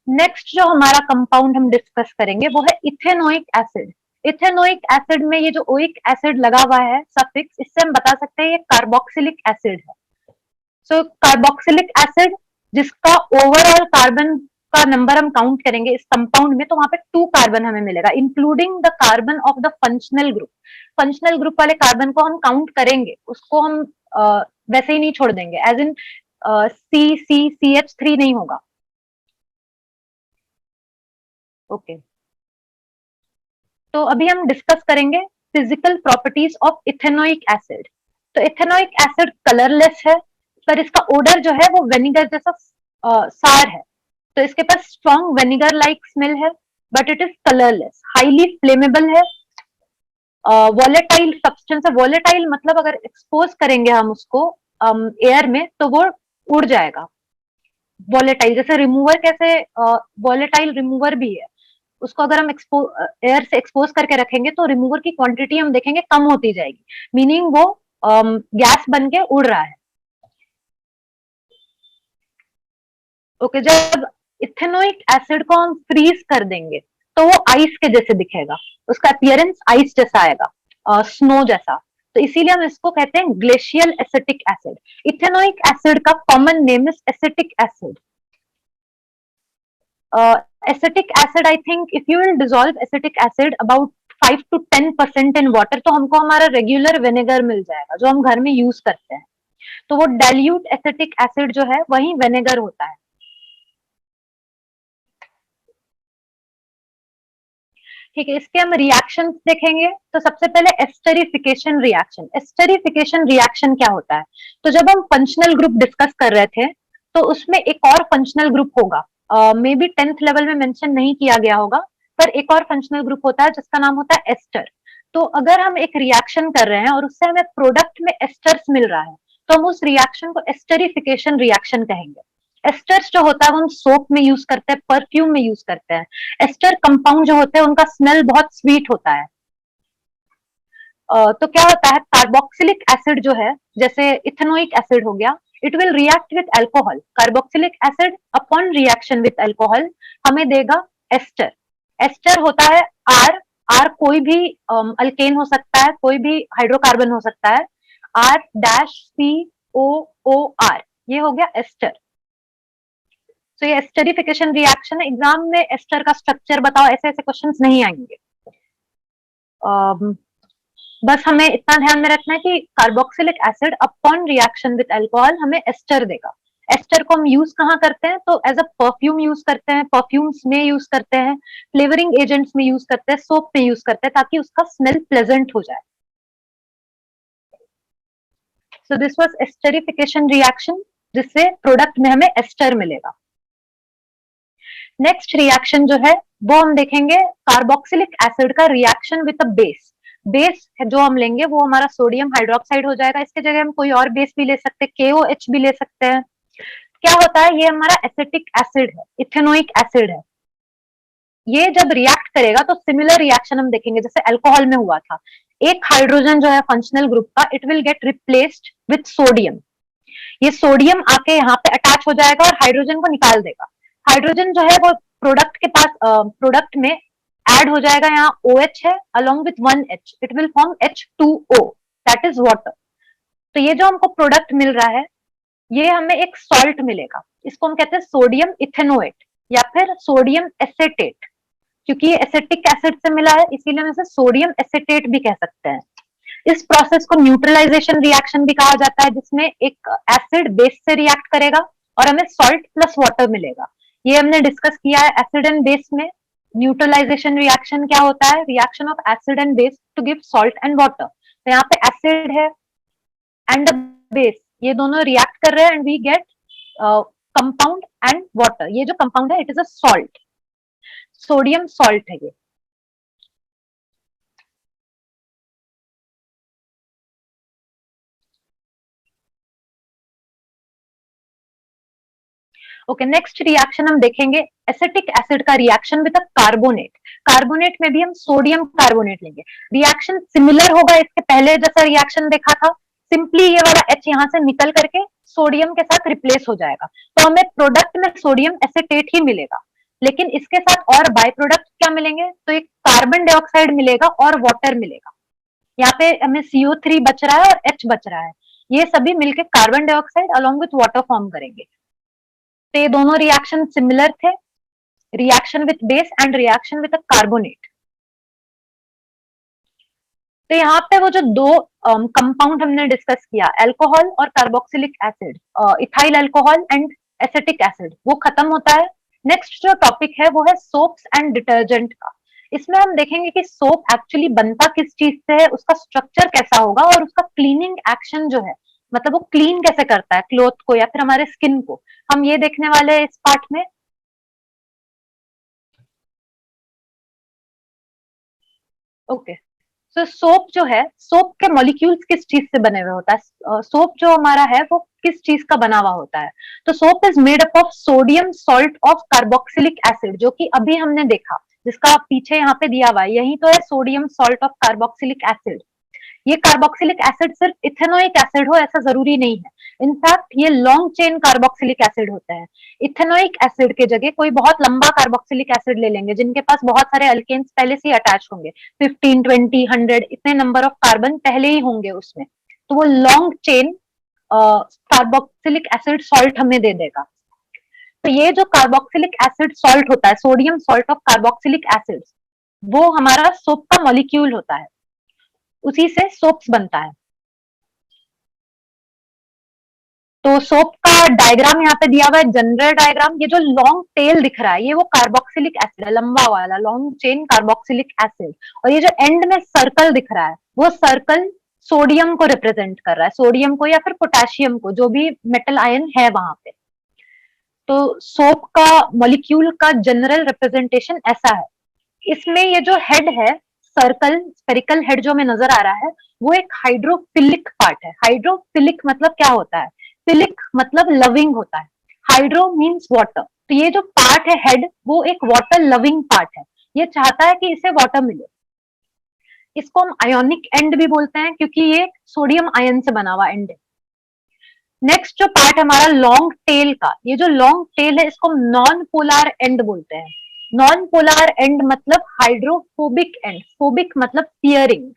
नेक्स्ट जो हमारा कंपाउंड हम डिस्कस करेंगे वो है इथेनोइक एसिड। इथेनोइक एसिड में ये जो ओइक एसिड लगा हुआ है सफिक्स, इससे हम बता सकते हैं ये कार्बोक्सिलिक एसिड है। सो कार्बोक्सिलिक एसिड, जिसका ओवरऑल कार्बन का नंबर हम काउंट करेंगे इस कंपाउंड में तो वहां पे 2 कार्बन हमें मिलेगा, including the carbon of the functional group. Functional group वाले कार्बन को हम काउंट करेंगे, उसको हम वैसे ही नहीं छोड़ देंगे, एज इन CH3 नहीं होगा। ओके, तो अभी हम डिस्कस करेंगे physical properties of ethanoic acid. तो इथेनोइक एसिड कलरलेस है, पर इसका ओडर जो है वो वेनिगर जैसा सार है। तो इसके पास स्ट्रॉन्ग वेनिगर लाइक स्मेल है, but it is colourless, highly flammable है, वॉलेटाइल सब्सटेंस है। वॉलेटाइल मतलब अगर एक्सपोज करेंगे हम उसको एयर में तो वो उड़ जाएगा। वॉलेटाइल जैसे रिमूवर, कैसे वॉलेटाइल रिमूवर भी है, उसको अगर हम एयर से एक्सपोज करके रखेंगे तो रिमूवर की क्वांटिटी हम देखेंगे कम होती जाएगी, मीनिंग वो गैस बन के उड़ रहा है। ओके, जब इथेनोइक एसिड को हम फ्रीज कर देंगे तो वो आइस के जैसे दिखेगा, उसका अपीयरेंस आइस जैसा आएगा, स्नो जैसा। तो इसीलिए हम इसको कहते हैं glacial acetic acid. Ethanoic acid का common name is acetic acid. Acetic acid, I think if you will dissolve acetic acid about 5 to 10% in water तो हमको हमारा रेगुलर विनेगर मिल जाएगा जो हम घर में यूज करते हैं। तो वो डाइल्यूट एसिटिक एसिड जो है वही विनेगर होता है। ठीक है, इसके हम रिएक्शंस देखेंगे। तो सबसे पहले एस्टरिफिकेशन रिएक्शन। एस्टरिफिकेशन रिएक्शन क्या होता है? तो जब हम फंक्शनल ग्रुप डिस्कस कर रहे थे, तो उसमें एक और फंक्शनल ग्रुप होगा, मे बी 10th लेवल में मेंशन नहीं किया गया होगा, पर एक और फंक्शनल ग्रुप होता है जिसका नाम होता है एस्टर। तो अगर हम एक रिएक्शन कर रहे हैं और उससे हमें प्रोडक्ट में एस्टर्स मिल रहा है, तो हम उस रिएक्शन को एस्टरिफिकेशन रिएक्शन कहेंगे। एस्टर्स जो होता है वो हम सोप में यूज करते हैं, परफ्यूम में यूज करते हैं। एस्टर कंपाउंड जो होते हैं उनका स्मेल बहुत स्वीट होता है। तो क्या होता है, कार्बोक्सिलिक एसिड जो है, जैसे इथेनोइक एसिड हो गया, it will react with alcohol. Carboxylic acid upon reaction with alcohol हमें देगा एस्टर। एस्टर होता है आर। आर कोई भी अल्केन हो सकता है, कोई भी हाइड्रोकार्बन हो सकता है। R dash C O O R, ये हो गया एस्टर। तो ये एस्टरिफिकेशन रिएक्शन है। एग्जाम में एस्टर का स्ट्रक्चर बताओ, ऐसे ऐसे क्वेश्चंस नहीं आएंगे। बस हमें इतना ध्यान में रखना है कि carboxylic acid upon reaction with alcohol हमें एस्टर देगा। एस्टर को हम यूज कहाँ करते हैं? तो एज अ परफ्यूम यूज करते हैं, परफ्यूम्स में यूज करते हैं, फ्लेवरिंग एजेंट्स में यूज करते हैं, सोप में यूज करते हैं, ताकि उसका स्मेल प्लेजेंट हो जाए। So this was esterification reaction, जिससे प्रोडक्ट में हमें एस्टर मिलेगा। नेक्स्ट रिएक्शन जो है वो हम देखेंगे, कार्बोक्सिलिक एसिड का reaction with a base. Base जो हम लेंगे वो हमारा सोडियम हाइड्रोक्साइड हो जाएगा। इसके जगह हम कोई और बेस भी ले सकते हैं, KOH भी ले सकते हैं। क्या होता है, ये हमारा एसिटिक एसिड है, इथेनोइक एसिड है। ये जब रिएक्ट करेगा तो सिमिलर रिएक्शन हम देखेंगे जैसे अल्कोहल में हुआ था। एक हाइड्रोजन जो है फंक्शनल ग्रुप का, it will get replaced with sodium. ये सोडियम आके यहाँ पे अटैच हो जाएगा और हाइड्रोजन को निकाल देगा। हाइड्रोजन जो है वो प्रोडक्ट के पास, प्रोडक्ट में ऐड हो जाएगा। यहाँ OH है, along with 1H it will form H2O, that is water. तो ये जो हमको प्रोडक्ट मिल रहा है, ये हमें एक सॉल्ट मिलेगा। इसको हम कहते हैं सोडियम इथेनोएट या फिर सोडियम एसेटेट। क्योंकि ये एसिटिक एसिड से मिला है, इसीलिए हम इसे सोडियम एसेटेट भी कह सकते हैं। इस प्रोसेस को न्यूट्रलाइजेशन रिएक्शन भी कहा जाता है, जिसमें एक एसिड बेस से रिएक्ट करेगा और हमें सॉल्ट प्लस वाटर मिलेगा। ये हमने डिस्कस किया है एसिड एंड बेस में। न्यूट्रलाइजेशन रिएक्शन क्या होता है? Reaction of acid and base to give salt and water. तो यहाँ पे एसिड है एंड बेस, ये दोनों रिएक्ट कर रहे हैं and we get compound and water. ये जो कंपाउंड है it is a salt, sodium salt है ये। ओके, नेक्स्ट रिएक्शन हम देखेंगे एसिटिक एसिड का reaction with a carbonate. Carbonate में भी हम सोडियम कार्बोनेट लेंगे। रिएक्शन सिमिलर होगा इसके पहले जैसा रिएक्शन देखा था। सिंपली ये वाला H यहाँ से निकल करके सोडियम के साथ रिप्लेस हो जाएगा, तो हमें प्रोडक्ट में सोडियम एसिटेट ही मिलेगा। लेकिन इसके साथ और बाय प्रोडक्ट क्या मिलेंगे? तो एक कार्बन डाइऑक्साइड मिलेगा और वाटर मिलेगा। यहाँ पे हमें CO3 बच रहा है और H बच रहा है। ये सभी मिलकर carbon dioxide along with water form करेंगे। तो ये दोनों रिएक्शन सिमिलर थे, reaction with base and reaction with a carbonate. तो यहाँ पे वो जो दो कंपाउंड हमने डिस्कस किया, अल्कोहल और carboxylic acid, ethyl alcohol and acetic acid, वो खत्म होता है। नेक्स्ट जो टॉपिक है वो है सोप्स एंड डिटर्जेंट का। इसमें हम देखेंगे कि सोप एक्चुअली बनता किस चीज से है, उसका स्ट्रक्चर कैसा होगा और उसका क्लीनिंग एक्शन जो है, मतलब वो क्लीन कैसे करता है क्लोथ को या फिर हमारे स्किन को, हम ये देखने वाले हैं इस पार्ट में। ओके, तो सोप जो है, सोप के मॉलिक्यूल्स किस चीज से बने हुए होता है? सोप जो हमारा है वो किस चीज का बना हुआ होता है? तो soap is made up of sodium salt of carboxylic acid, जो कि अभी हमने देखा, जिसका पीछे यहाँ पे दिया हुआ है, यही तो है sodium salt of carboxylic acid. ये कार्बोक्सिलिक एसिड सिर्फ इथेनोइक एसिड हो ऐसा जरूरी नहीं है। इनफैक्ट ये लॉन्ग चेन कार्बोक्सिलिक एसिड होते हैं। इथेनोइक एसिड के जगह कोई बहुत लंबा कार्बोक्सिलिक एसिड ले लेंगे जिनके पास बहुत सारे अल्केन्स पहले से ही अटैच होंगे, 15 20 100 इतने नंबर ऑफ कार्बन पहले ही होंगे उसमें, तो वो long chain carboxylic acid salt हमें दे देगा। तो ये जो कार्बोक्सिलिक एसिड सॉल्ट होता है, sodium salt of carboxylic acid, वो हमारा सोप का मॉलिक्यूल होता है, उसी से सोप्स बनता है। तो सोप का डायग्राम यहाँ पे दिया हुआ है, जनरल डायग्राम। ये जो लॉन्ग टेल दिख रहा है ये वो कार्बोक्सिलिक एसिड है, लंबा वाला लॉन्ग चेन कार्बोक्सिलिक एसिड। और ये जो एंड में सर्कल दिख रहा है वो सर्कल सोडियम को रिप्रेजेंट कर रहा है, सोडियम को या फिर पोटेशियम को, जो भी मेटल आयन है वहां पे। तो सोप का मॉलिक्यूल का जनरल रिप्रेजेंटेशन ऐसा है। इसमें ये जो हेड है, सर्कल स्फेरिकल हेड जो हमें नजर आ रहा है, वो एक हाइड्रोफिलिक पार्ट है। हाइड्रोफिलिक मतलब क्या होता है? फिलिक मतलब लविंग होता है। हाइड्रो मीन्स वाटर, तो ये जो पार्ट है हेड, वो एक वाटर लविंग पार्ट है। ये चाहता है कि इसे वाटर मिले। इसको हम आयोनिक एंड भी बोलते हैं क्योंकि ये सोडियम आयन से बना हुआ एंड है। नेक्स्ट जो पार्ट हमारा लॉन्ग टेल का, ये जो लॉन्ग टेल है इसको नॉन पोलर एंड बोलते हैं। नॉन पोलर एंड मतलब हाइड्रोफोबिक एंड, फोबिक मतलब फियरिंग,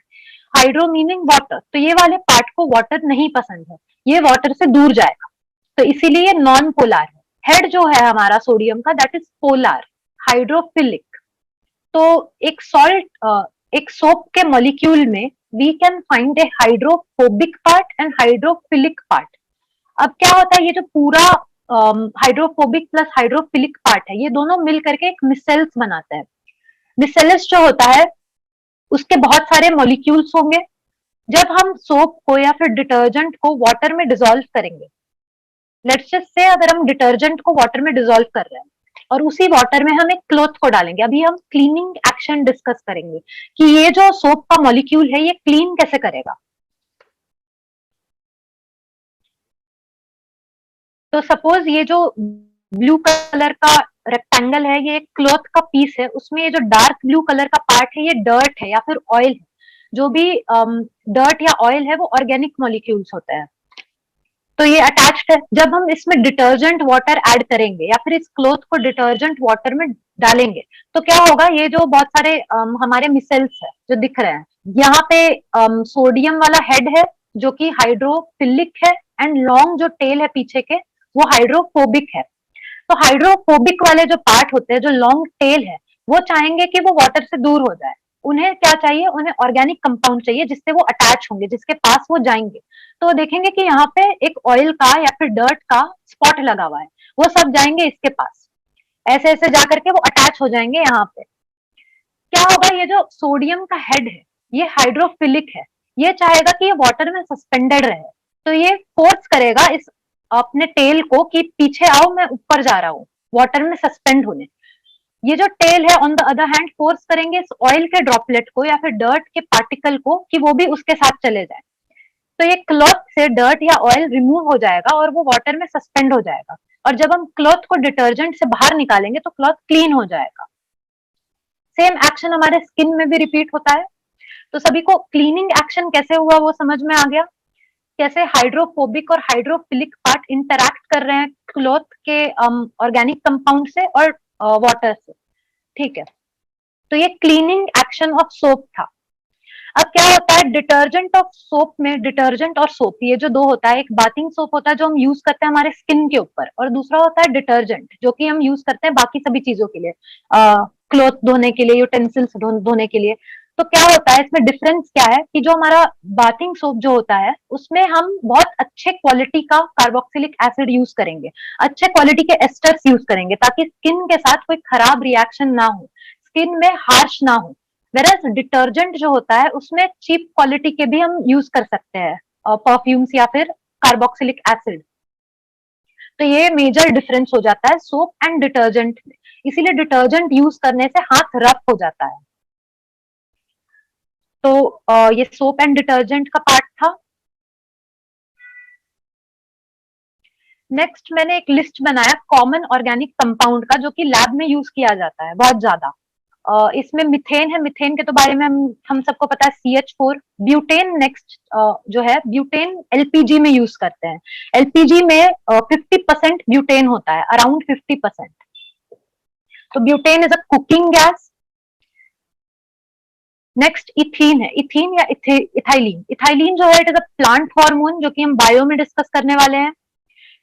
हाइड्रो मीनिंग वाटर। तो ये वाले पार्ट को वाटर नहीं पसंद है, ये वाटर से दूर जाएगा, तो इसीलिए नॉन पोलर है। हेड जो है हमारा सोडियम का, दैट इज पोलर, हाइड्रोफिलिक। तो एक सॉल्ट, एक सोप के मॉलिक्यूल में we can find a hydrophobic part and hydrophilic part. अब क्या होता है, ये जो पूरा हाइड्रोफोबिक प्लस हाइड्रोफिलिक पार्ट है, ये दोनों मिल करके एक मिसेल्स बनाते हैं। मिसेल्स जो होता है उसके बहुत सारे मॉलिक्यूल्स होंगे। जब हम सोप को या फिर डिटर्जेंट को वाटर में डिसॉल्व करेंगे, लेट्स जस्ट से अगर हम डिटर्जेंट को वाटर में डिसॉल्व कर रहे हैं और उसी वाटर में हम एक क्लॉथ को डालेंगे, अभी हम क्लीनिंग एक्शन डिस्कस करेंगे कि ये जो सोप का मॉलिक्यूल है ये क्लीन कैसे करेगा। तो सपोज ये जो ब्लू कलर का रेक्टेंगल है, ये एक क्लॉथ का पीस है, उसमें ये जो डार्क ब्लू कलर का पार्ट है ये डर्ट है या फिर ऑयल है। जो भी डर्ट या ऑयल है वो ऑर्गेनिक मॉलिक्यूल्स होते हैं, तो ये अटैच्ड है। जब हम इसमें डिटर्जेंट वाटर ऐड करेंगे या फिर इस क्लॉथ को डिटर्जेंट वाटर में डालेंगे, तो क्या होगा, ये जो बहुत सारे हमारे मिसेल्स है जो दिख रहे हैं, यहाँ पे सोडियम वाला हेड है जो कि हाइड्रोफिलिक है, एंड लॉन्ग जो टेल है पीछे के वो हाइड्रोफोबिक है। तो हाइड्रोफोबिक वाले जो पार्ट होते हैं, जो लॉन्ग टेल है, वो चाहेंगे कि वो वाटर से दूर हो जाए। उन्हें क्या चाहिए, उन्हें ऑर्गेनिक कंपाउंड चाहिए जिससे वो अटैच होंगे, जिसके पास वो जाएंगे। तो देखेंगे कि यहाँ पे एक ऑयल का या फिर डर्ट का स्पॉट लगा हुआ है, वो सब जाएंगे इसके पास, ऐसे ऐसे जा करके वो अटैच हो जाएंगे यहाँ पे। क्या होगा, ये जो सोडियम का हेड है ये हाइड्रोफिलिक है, ये चाहेगा कि ये वाटर में सस्पेंडेड रहे, तो ये फोर्स करेगा इस अपने टेल को कि पीछे आओ, मैं ऊपर जा रहा हूँ वाटर में सस्पेंड होने। ये जो टेल है on the other hand force करेंगे इस ऑयल के ड्रॉपलेट को या फिर डर्ट के पार्टिकल को कि वो भी उसके साथ चले जाए। तो ये क्लॉथ से डर्ट या ऑयल रिमूव हो जाएगा और वो वाटर में सस्पेंड हो जाएगा, और जब हम क्लॉथ को डिटर्जेंट से बाहर निकालेंगे तो क्लॉथ क्लीन हो जाएगा। सेम एक्शन हमारे स्किन में भी रिपीट होता है। तो सभी को क्लीनिंग एक्शन कैसे हुआ वो समझ में आ गया, कैसे हाइड्रोफोबिक और हाइड्रोफिलिक पार्ट इंटरैक्ट कर रहे हैं क्लॉथ के ऑर्गेनिक कंपाउंड से और वाटर से। ठीक है, तो ये क्लीनिंग एक्शन ऑफ सोप था। अब क्या होता है, डिटर्जेंट ऑफ सोप में, डिटर्जेंट और सोप ये जो दो होता है, एक बाथिंग सोप होता है जो हम यूज करते हैं हमारे स्किन के ऊपर, और दूसरा होता है डिटर्जेंट जो कि हम यूज करते हैं बाकी सभी चीजों के लिए, क्लॉथ धोने के लिए, यूटेंसिल्स धोने के लिए। तो क्या होता है, इसमें डिफरेंस क्या है कि जो हमारा बाथिंग सोप जो होता है उसमें हम बहुत अच्छे क्वालिटी का कार्बोक्सिलिक एसिड यूज करेंगे, अच्छे क्वालिटी के एस्टर्स यूज करेंगे ताकि स्किन के साथ कोई खराब रिएक्शन ना हो, स्किन में हार्श ना हो। वेरस डिटर्जेंट जो होता है उसमें चीप क्वालिटी के भी हम यूज कर सकते हैं, परफ्यूम्स या फिर कार्बोक्सिलिक एसिड। तो ये मेजर डिफरेंस हो जाता है सोप एंड डिटर्जेंट में, इसीलिए डिटर्जेंट यूज करने से हाथ रफ हो जाता है। तो ये सोप एंड डिटर्जेंट का पार्ट था। नेक्स्ट मैंने एक लिस्ट बनाया कॉमन ऑर्गेनिक कंपाउंड का जो कि लैब में यूज किया जाता है बहुत ज्यादा। इसमें मिथेन है, मिथेन के तो बारे में हम सबको पता है, CH4। ब्यूटेन नेक्स्ट जो है, ब्यूटेन एलपीजी में यूज करते हैं। एलपीजी में 50% ब्यूटेन होता है, अराउंड 50%। तो butane is a cooking gas. Next ethene है, इथीन या इथाइलिन। इथाइलिन जो है it is a plant hormone जो कि हम बायो में डिस्कस करने वाले हैं।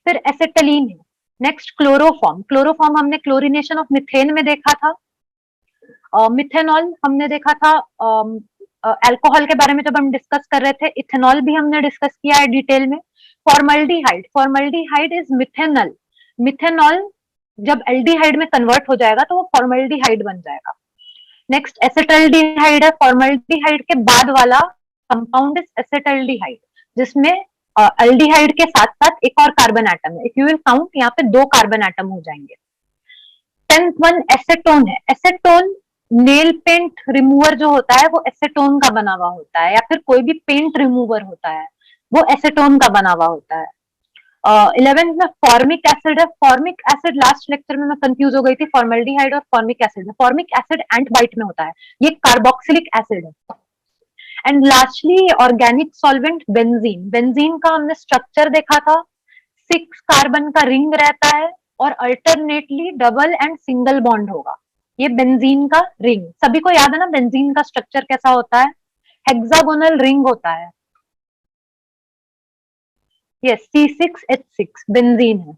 फिर एसेटलीन है। नेक्स्ट क्लोरोफॉर्म, क्लोरोफॉर्म हमने क्लोरिनेशन ऑफ मिथेन में देखा था। मिथेनॉल हमने देखा था अल्कोहल के बारे में जब हम डिस्कस कर रहे थे, इथेनॉल भी हमने डिस्कस किया है डिटेल में। Formaldehyde, formaldehyde is methanol. Methanol जब एल्डिहाइड में कन्वर्ट हो जाएगा तो वो फॉर्मल्डिहाइड बन जाएगा। नेक्स्ट एसेटल्डिहाइड है, फॉर्मल्डिहाइड के बाद वाला कंपाउंड इज एसेटल्डिहाइड, जिसमें एल्डिहाइड के साथ साथ एक और कार्बन एटम है। इफ यू विल काउंट, यहाँ पे 2 कार्बन एटम हो जाएंगे। 10th वन एसेटोन है। एसेटोन नेल पेंट रिमूवर जो होता है वो एसेटोन का बना हुआ होता है, या फिर कोई भी पेंट रिमूवर होता है वो एसेटोन का बना हुआ होता है। 11th में फॉर्मिक एसिड है। फॉर्मिक एसिड लास्ट लेक्चर में मैं कंफ्यूज हो गई थी, फॉर्मल्डिहाइड और फॉर्मिक एसिड। फॉर्मिक एसिड एंट बाइट में होता है, ये कार्बोक्सिलिक एसिड है। And lastly organic solvent benzene. Benzene का हमने स्ट्रक्चर देखा था, 6 कार्बन का रिंग रहता है और alternately double and single bond होगा। ये बेंजीन का रिंग, सभी को याद है ना बेंजीन का स्ट्रक्चर कैसा होता है, हेक्सागोनल रिंग होता है। यस, C6H6 बेंजीन है।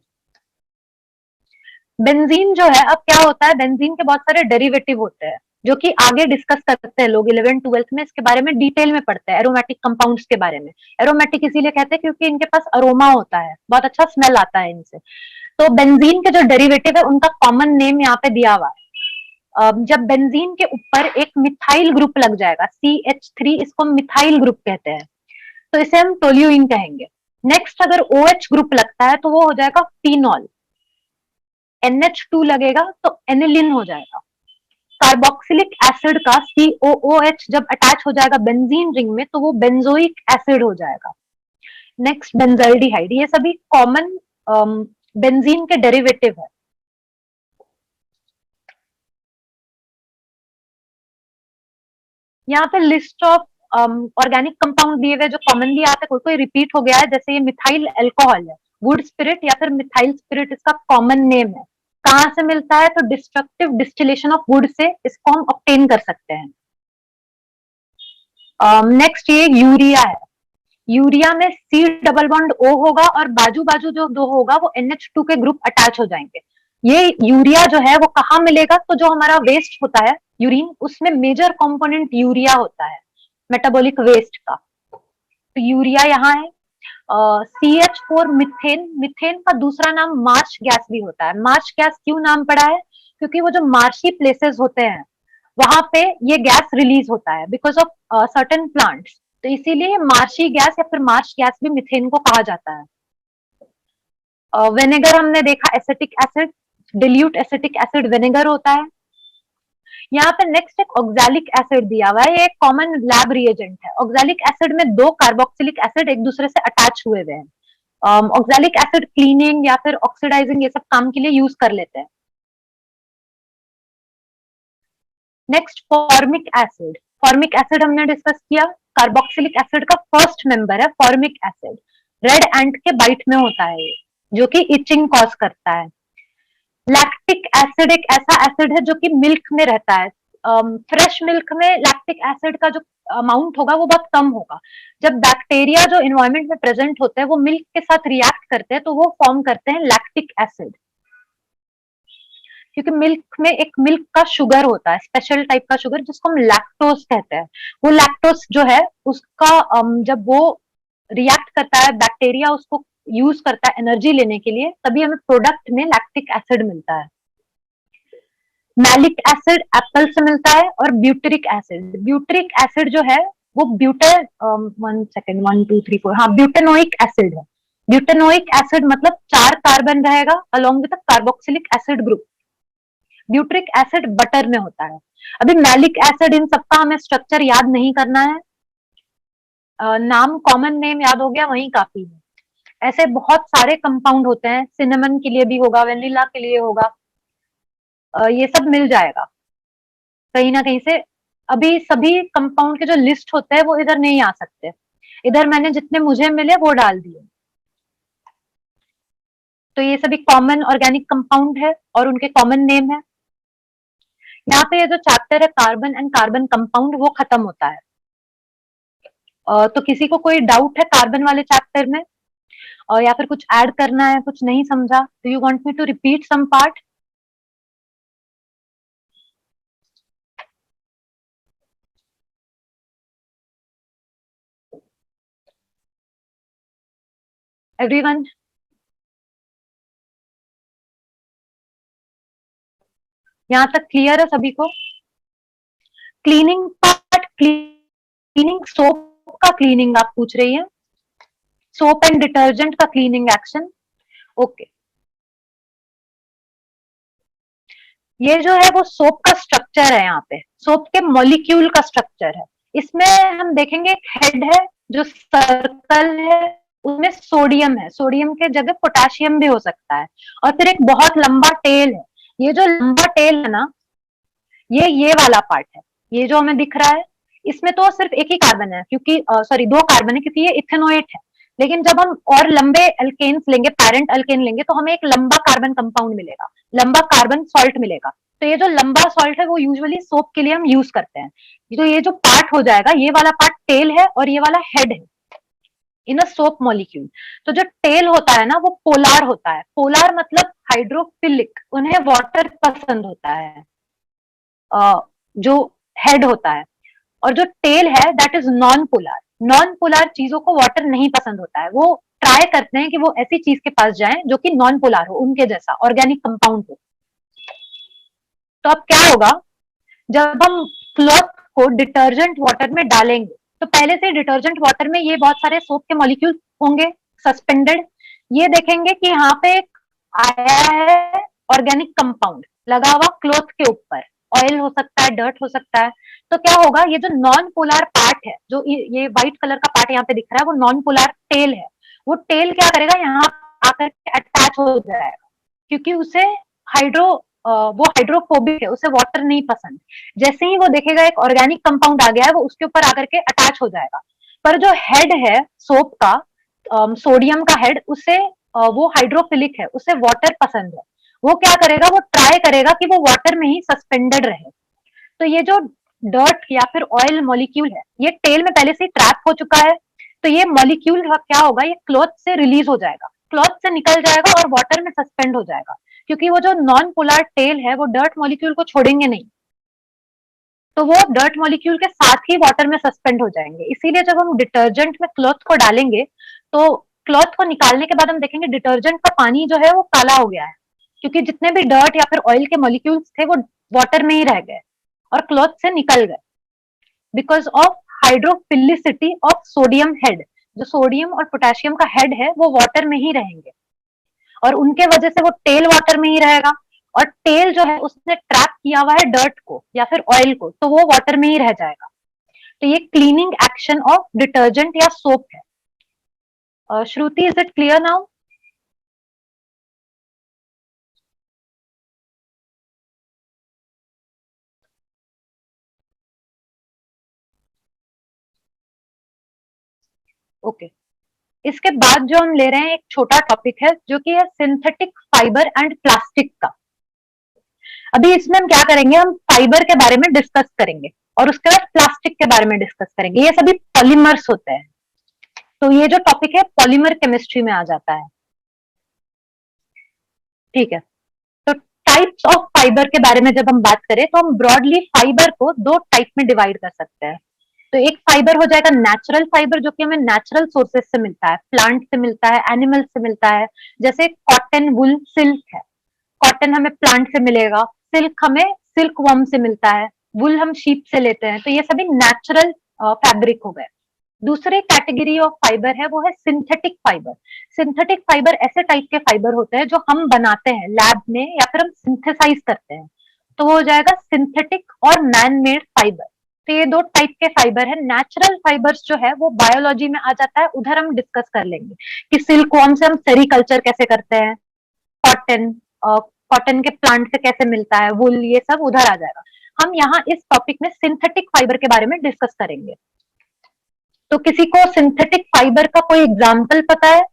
बेंजीन जो है, अब क्या होता है, बेंजीन के बहुत सारे डेरिवेटिव होते हैं जो कि आगे डिस्कस करते हैं लोग 11th-12th में, इसके बारे में डिटेल में पढ़ते हैं, एरोमेटिक कंपाउंड्स के बारे में। एरोमेटिक इसीलिए कहते हैं क्योंकि इनके पास अरोमा होता है, बहुत अच्छा स्मेल आता है इनसे। तो बेंजीन के जो डेरिवेटिव है उनका कॉमन नेम यहाँ पे दिया हुआ है। जब बेंजीन के ऊपर एक मिथाइल ग्रुप लग जाएगा, CH3, इसको मिथाइल ग्रुप कहते हैं, तो इसे हम टोल्यूइन कहेंगे। नेक्स्ट अगर OH ग्रुप लगता है तो वो हो जाएगा फिनॉल। NH2 लगेगा तो एनिलिन हो जाएगा। कार्बोक्सिलिक एसिड का COOH जब अटैच हो जाएगा बेंजीन रिंग में तो वो बेंजोइक एसिड हो जाएगा। नेक्स्ट बेंजाल्डिहाइड, ये सभी कॉमन बेंजीन के डेरिवेटिव है। यहाँ पे लिस्ट ऑफ ऑर्गेनिक कंपाउंड दिए हुए जो कॉमनली आते हैं, कोई कोई रिपीट हो गया है, जैसे ये मिथाइल अल्कोहल है, वुड स्पिरिट या फिर मिथाइल स्पिरिट इसका कॉमन नेम है। कहाँ से मिलता है, तो destructive distillation of would say इसको हम ऑब्टेन कर सकते हैं। नेक्स्ट ये यूरिया है। यूरिया में C डबल बॉन्ड O होगा और बाजू बाजू जो 2 होगा वो NH2 के ग्रुप अटैच हो जाएंगे। ये यूरिया जो है वो कहाँ मिलेगा, तो जो हमारा वेस्ट होता है यूरिन, उसमें मेजर कंपोनेंट यूरिया होता है मेटाबॉलिक वेस्ट का, तो यूरिया यहाँ है। CH4 मिथेन, मिथेन का दूसरा नाम मार्च गैस भी होता है। मार्च गैस क्यों नाम पड़ा है, क्योंकि वो जो मार्शी प्लेसेस होते हैं वहां पे ये गैस रिलीज होता है बिकॉज ऑफ सर्टेन प्लांट्स, तो इसीलिए मार्शी गैस या फिर मार्च गैस भी मिथेन को कहा जाता है। विनेगर हमने देखा, acetic acid, dilute acetic acid vinegar होता है। यहाँ पे नेक्स्ट एक ऑक्सैलिक एसिड दिया हुआ है, ये एक कॉमन लैब रिएजेंट है। ऑक्सैलिक एसिड में 2 कार्बोक्सिलिक एसिड एक दूसरे से अटैच हुए हुए हैं। ऑक्सैलिक एसिड क्लीनिंग या फिर ऑक्सीडाइजिंग ये सब काम के लिए यूज कर लेते हैं। Next formic acid, formic acid हमने डिस्कस किया, कार्बोक्सिलिक एसिड का फर्स्ट मेंबर है फॉर्मिक एसिड। रेड एंट के बाइट में होता है ये, जो कि इचिंग कॉज करता है। लैक्टिक एसिड एक ऐसा एसिड है जो कि मिल्क में रहता है। फ्रेश मिल्क में लैक्टिक एसिड का जो अमाउंट होगा वो बहुत कम होगा। जब बैक्टीरिया जो इन्वायरमेंट में प्रेजेंट होते हैं वो मिल्क के साथ रिएक्ट करते हैं तो वो फॉर्म करते हैं लैक्टिक एसिड, क्योंकि मिल्क में एक मिल्क का शुगर होता है, स्पेशल टाइप का शुगर जिसको हम लैक्टोज कहते हैं। वो लैक्टोज जो है उसका जब वो रिएक्ट करता है, बैक्टीरिया उसको यूज करता है एनर्जी लेने के लिए, तभी हमें प्रोडक्ट में लैक्टिक एसिड मिलता है। मैलिक एसिड एप्पल से मिलता है। और ब्यूटेरिक एसिड, ब्यूटेरिक एसिड जो है वो ब्यूटर 1 2 3 4 हाँ ब्यूटेनोइक एसिड है। ब्यूटेनोइक एसिड मतलब 4 कार्बन रहेगा along with carboxylic acid group. Butyric acid butter में होता है। अभी मैलिक एसिड, इन सबका हमें स्ट्रक्चर याद नहीं करना है, नाम कॉमन नेम याद हो गया वही काफी है। ऐसे बहुत सारे कंपाउंड होते हैं, सिनेमन के लिए भी होगा, वेनिला के लिए होगा, ये सब मिल जाएगा कहीं ना कहीं से। अभी सभी कंपाउंड के जो लिस्ट होते हैं वो इधर नहीं आ सकते, इधर मैंने जितने मुझे मिले वो डाल दिए। तो ये सभी कॉमन ऑर्गेनिक कंपाउंड है और उनके कॉमन नेम है। यहाँ पे ये जो चैप्टर है कार्बन एंड कार्बन कंपाउंड वो खत्म होता है। तो किसी को कोई डाउट है कार्बन वाले चैप्टर में, या फिर कुछ ऐड करना है, कुछ नहीं समझा, do you want me to repeat some part? Everyone? यहाँ तक क्लियर है सभी को? क्लीनिंग पार्ट, क्लीनिंग सोप का क्लीनिंग आप पूछ रही है, सोप एंड डिटर्जेंट का क्लीनिंग एक्शन। ओके, ये जो है वो सोप का स्ट्रक्चर है, यहाँ पे सोप के मॉलिक्यूल का स्ट्रक्चर है। इसमें हम देखेंगे एक हेड है जो सर्कल है, उसमें सोडियम है, सोडियम के जगह पोटेशियम भी हो सकता है, और फिर एक बहुत लंबा टेल है। ये जो लंबा टेल है ना, ये वाला पार्ट है, ये जो हमें दिख रहा है, इसमें तो सिर्फ एक ही कार्बन है, क्योंकि सॉरी दो कार्बन है, क्योंकि ये इथेनोएट है। लेकिन जब हम और लंबे अल्केन्स लेंगे, पैरेंट अल्केन लेंगे, तो हमें एक लंबा कार्बन कंपाउंड मिलेगा, लंबा कार्बन सॉल्ट मिलेगा। तो ये जो लंबा सॉल्ट है वो यूजुअली सोप के लिए हम यूज करते हैं। तो ये जो पार्ट हो जाएगा, ये वाला पार्ट टेल है और ये वाला हेड है इन अ सोप मॉलिक्यूल। तो जो टेल होता है ना वो पोलार होता है, पोलार मतलब हाइड्रोफिलिक, उन्हें वाटर पसंद होता है, जो हेड होता है। और जो टेल है that is non polar, non polar चीजों को वाटर नहीं पसंद होता है, वो ट्राई करते हैं कि वो ऐसी चीज के पास जाएं जो कि नॉन पोलर हो, उनके जैसा ऑर्गेनिक कंपाउंड हो। तो अब क्या होगा, जब हम क्लॉथ को डिटर्जेंट वाटर में डालेंगे, तो पहले से डिटर्जेंट वाटर में ये बहुत सारे सोप के मॉलिक्यूल होंगे सस्पेंडेड। ये देखेंगे कि यहाँ पे एक आया है ऑर्गेनिक कंपाउंड लगा हुआ क्लॉथ के ऊपर, ऑयल हो सकता है, डर्ट हो सकता है। तो क्या होगा, ये जो नॉन पोलर पार्ट है, जो ये व्हाइट कलर का पार्ट यहाँ पे दिख रहा है, वो नॉन पोलर टेल है। वो टेल क्या करेगा, यहाँ आकर के अटैच हो जाएगा, क्योंकि उसे हाइड्रो वो हाइड्रोफोबिक है, उसे वाटर नहीं पसंद। जैसे ही वो देखेगा एक ऑर्गेनिक कंपाउंड आ गया है, वो उसके ऊपर आकर के अटैच हो जाएगा। पर जो हेड है सोप का, सोडियम का हेड, उसे वो हाइड्रोफिलिक है, उसे वाटर पसंद है। वो क्या करेगा, वो ट्राई करेगा कि वो वाटर में ही सस्पेंडेड रहे। तो ये जो डर्ट या फिर ऑयल मॉलिक्यूल है, ये टेल में पहले से ही ट्रैप हो चुका है। तो ये मॉलिक्यूल क्या होगा, ये क्लॉथ से रिलीज हो जाएगा, क्लॉथ से निकल जाएगा और वाटर में सस्पेंड हो जाएगा, क्योंकि वो जो नॉन पोलर टेल है वो डर्ट मॉलिक्यूल को छोड़ेंगे नहीं। तो वो डर्ट मॉलिक्यूल के साथ ही वाटर में सस्पेंड हो जाएंगे। इसीलिए जब हम डिटर्जेंट में क्लॉथ को डालेंगे, तो क्लॉथ को निकालने के बाद हम देखेंगे डिटर्जेंट का पानी जो है वो काला हो गया है, क्योंकि जितने भी डर्ट या फिर ऑयल के मॉलिक्यूल्स थे वो वाटर में ही रह गए और क्लॉथ से निकल गए, because of hydrophilicity of sodium head. जो सोडियम और पोटेशियम का हेड है वो वाटर में ही रहेंगे, और उनके वजह से वो टेल वाटर में ही रहेगा। और टेल जो है उसने ट्रैप किया हुआ है डर्ट को या फिर ऑयल को, तो वो वाटर में ही रह जाएगा। तो ये क्लीनिंग एक्शन ऑफ डिटर्जेंट या सोप है। Shruti, is it clear now? Okay, इसके बाद जो हम ले रहे हैं एक छोटा टॉपिक है, जो कि है सिंथेटिक फाइबर एंड प्लास्टिक का। अभी इसमें हम क्या करेंगे, हम फाइबर के बारे में डिस्कस करेंगे और उसके बाद प्लास्टिक के बारे में डिस्कस करेंगे। ये सभी पॉलीमर्स होते हैं। तो ये जो टॉपिक है पॉलीमर केमिस्ट्री में आ जाता है, ठीक है। तो टाइप्स ऑफ फाइबर के बारे में जब हम बात करें, तो हम ब्रॉडली फाइबर को दो टाइप में डिवाइड कर सकते हैं। तो एक फाइबर हो जाएगा नेचुरल फाइबर, जो कि हमें नेचुरल सोर्सेज से मिलता है, प्लांट से मिलता है, एनिमल से मिलता है। जैसे कॉटन, वुल, सिल्क है। कॉटन हमें प्लांट से मिलेगा, सिल्क हमें सिल्क वर्म से मिलता है, वुल हम शीप से लेते हैं। तो ये सभी नेचुरल फैब्रिक हो गए। दूसरी कैटेगरी ऑफ फाइबर है वो है सिंथेटिक फाइबर। सिंथेटिक फाइबर ऐसे टाइप के फाइबर होते हैं जो हम बनाते हैं लैब में या फिर हम सिंथेसाइज करते हैं। तो वो हो जाएगा सिंथेटिक और मैन मेड फाइबर। तो ये दो टाइप के फाइबर है। नेचुरल फाइबर्स जो है वो बायोलॉजी में आ जाता है, उधर हम डिस्कस कर लेंगे कि सिल्क वर्म से हम सेरीकल्चर कैसे करते हैं, कॉटन, कॉटन के प्लांट से कैसे मिलता है, वुल, ये सब उधर आ जाएगा। हम यहाँ इस टॉपिक में सिंथेटिक फाइबर के बारे में डिस्कस करेंगे। तो किसी को सिंथेटिक फाइबर का कोई एग्जाम्पल पता है?